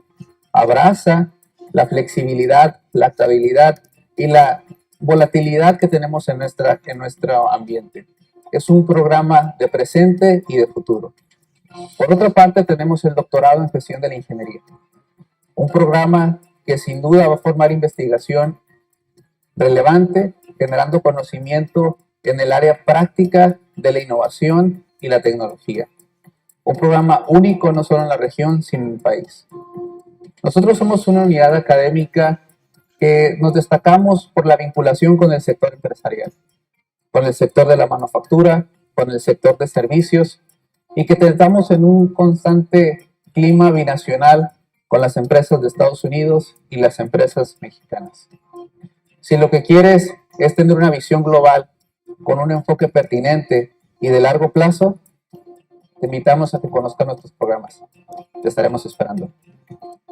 Abraza la flexibilidad, la estabilidad y la volatilidad que tenemos en nuestro ambiente. Es un programa de presente y de futuro. Por otra parte, tenemos el doctorado en gestión de la ingeniería, un programa que sin duda va a formar investigación relevante, generando conocimiento en el área práctica de la innovación y la tecnología. Un programa único no solo en la región, sino en el país. Nosotros somos una unidad académica que nos destacamos por la vinculación con el sector empresarial, con el sector de la manufactura, con el sector de servicios, y que estamos en un constante clima binacional con las empresas de Estados Unidos y las empresas mexicanas. Si lo que quieres es tener una visión global con un enfoque pertinente y de largo plazo, te invitamos a que conozcas nuestros programas. Te estaremos esperando.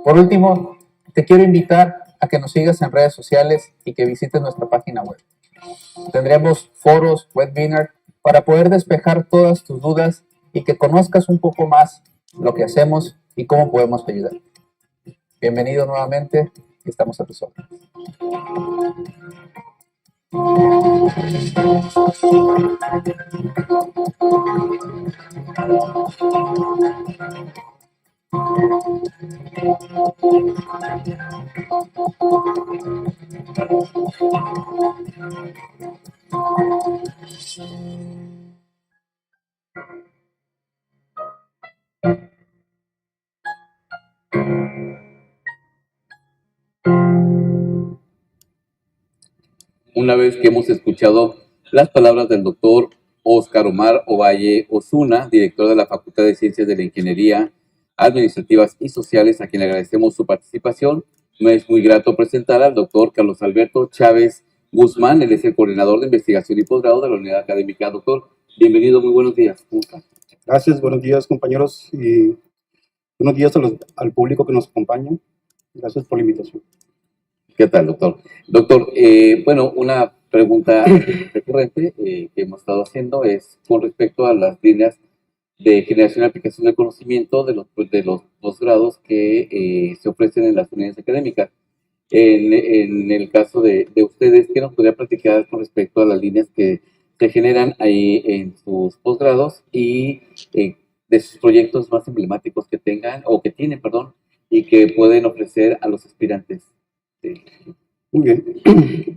Por último, te quiero invitar a que nos sigas en redes sociales y que visites nuestra página web. Tendremos foros, webinars, para poder despejar todas tus dudas y que conozcas un poco más lo que hacemos y cómo podemos ayudar. Bienvenido nuevamente, estamos a tus órdenes. Una vez que hemos escuchado las palabras del doctor Óscar Omar Ovalle Osuna, director de la Facultad de Ciencias de la Ingeniería Administrativas y Sociales, a quien le agradecemos su participación, me es muy grato presentar al doctor Carlos Alberto Chávez Guzmán. Él es el coordinador de investigación y posgrado de la unidad académica. Doctor, bienvenido, muy buenos días. Gracias, buenos días compañeros y buenos días al público que nos acompaña. Gracias por la invitación. ¿Qué tal, doctor? Doctor, bueno, una pregunta recurrente que hemos estado haciendo es con respecto a las líneas de generación y aplicación del conocimiento de los posgrados que se ofrecen en las unidades académicas. En el caso de ustedes, ¿qué nos podría platicar con respecto a las líneas que se generan ahí en sus posgrados y de sus proyectos más emblemáticos que tengan, o que tienen, perdón, y que pueden ofrecer a los aspirantes? Muy bien.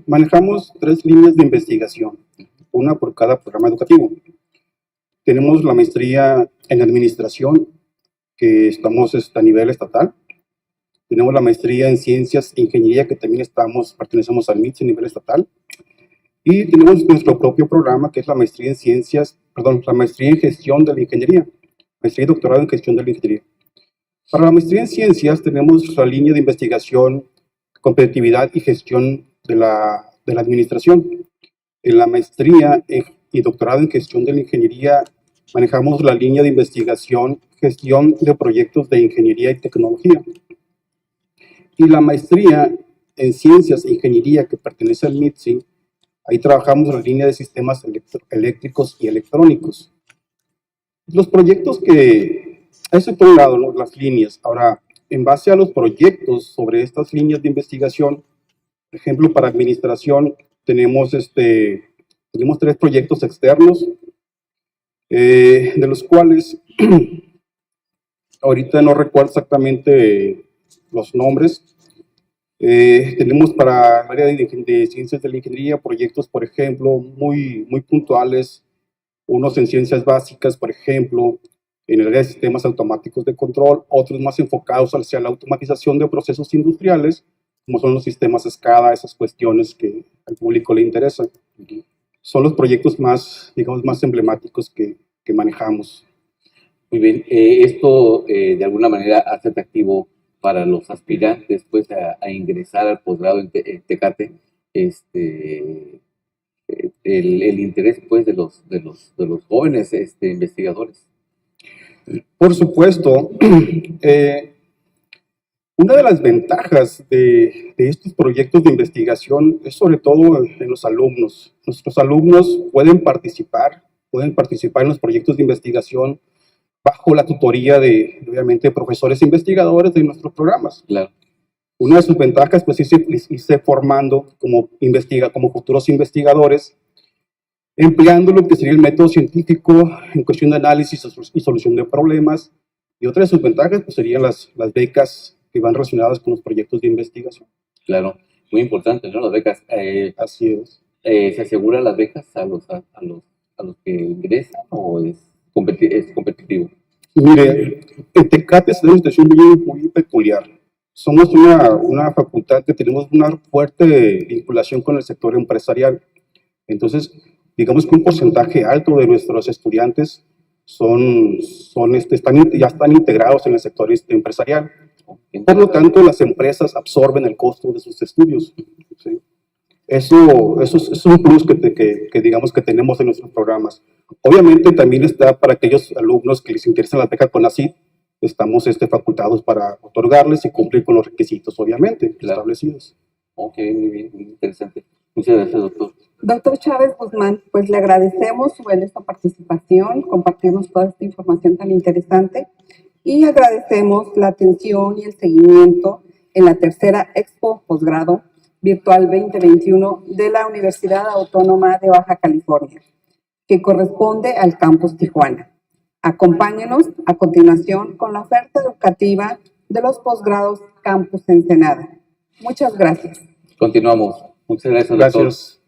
Manejamos 3 líneas de investigación, una por cada programa educativo. Tenemos la maestría en administración, que estamos a nivel estatal. Tenemos la maestría en ciencias e ingeniería, que también pertenecemos al MITS a nivel estatal. Y tenemos nuestro propio programa, que es la maestría en la maestría en gestión de la ingeniería, maestría y doctorado en gestión de la ingeniería. Para la maestría en ciencias tenemos la línea de investigación, competitividad y gestión de la administración. En la maestría y doctorado en gestión de la ingeniería manejamos la línea de investigación, gestión de proyectos de ingeniería y tecnología. Y la maestría en ciencias e ingeniería, que pertenece al MITSI, ahí trabajamos la línea de sistemas eléctricos y electrónicos. Los proyectos eso por un lado, ¿no? Las líneas. Ahora, en base a los proyectos sobre estas líneas de investigación, por ejemplo, para administración tenemos 3 proyectos externos, de los cuales ahorita no recuerdo exactamente los nombres. Tenemos para el área de ciencias de la ingeniería proyectos, por ejemplo, muy puntuales, unos en ciencias básicas, por ejemplo, en el área de sistemas automáticos de control, otros más enfocados hacia la automatización de procesos industriales, como son los sistemas SCADA, esas cuestiones que al público le interesan. Son los proyectos más, digamos, más emblemáticos que manejamos. Muy bien, esto de alguna manera hace atractivo para los aspirantes pues a ingresar al posgrado en Tecate, el interés pues de los jóvenes investigadores. Por supuesto, una de las ventajas de estos proyectos de investigación es sobre todo en los alumnos. Nuestros alumnos pueden participar en los proyectos de investigación bajo la tutoría obviamente, profesores investigadores de nuestros programas. Claro. Una de sus ventajas, pues, irse formando como futuros investigadores, empleando lo que sería el método científico en cuestión de análisis y solución de problemas. Y otra de sus ventajas, pues, serían las becas que van relacionadas con los proyectos de investigación. Claro, muy importante, ¿no? Las becas. Así es. ¿Se aseguran las becas a los que ingresan o es competitivo? Mire, en Tecate es una situación muy peculiar. Somos una facultad que tenemos una fuerte vinculación con el sector empresarial. Entonces, digamos que un porcentaje alto de nuestros estudiantes ya están integrados en el sector empresarial. Por lo tanto, las empresas absorben el costo de sus estudios. ¿Sí? Eso es un plus que digamos que tenemos en nuestros programas. Obviamente también está para aquellos alumnos que les interesan la beca CONACYT, estamos facultados para otorgarles y cumplir con los requisitos, obviamente, establecidos. Ok, muy bien, muy interesante. Muchas gracias, doctor. Doctor Chávez Guzmán, pues le agradecemos su esta participación, compartirnos toda esta información tan interesante y agradecemos la atención y el seguimiento en la tercera Expo Posgrado Virtual 2021 de la Universidad Autónoma de Baja California, que corresponde al Campus Tijuana. Acompáñenos a continuación con la oferta educativa de los posgrados Campus Ensenada. Muchas gracias. Continuamos. Muchas gracias, doctor. Gracias.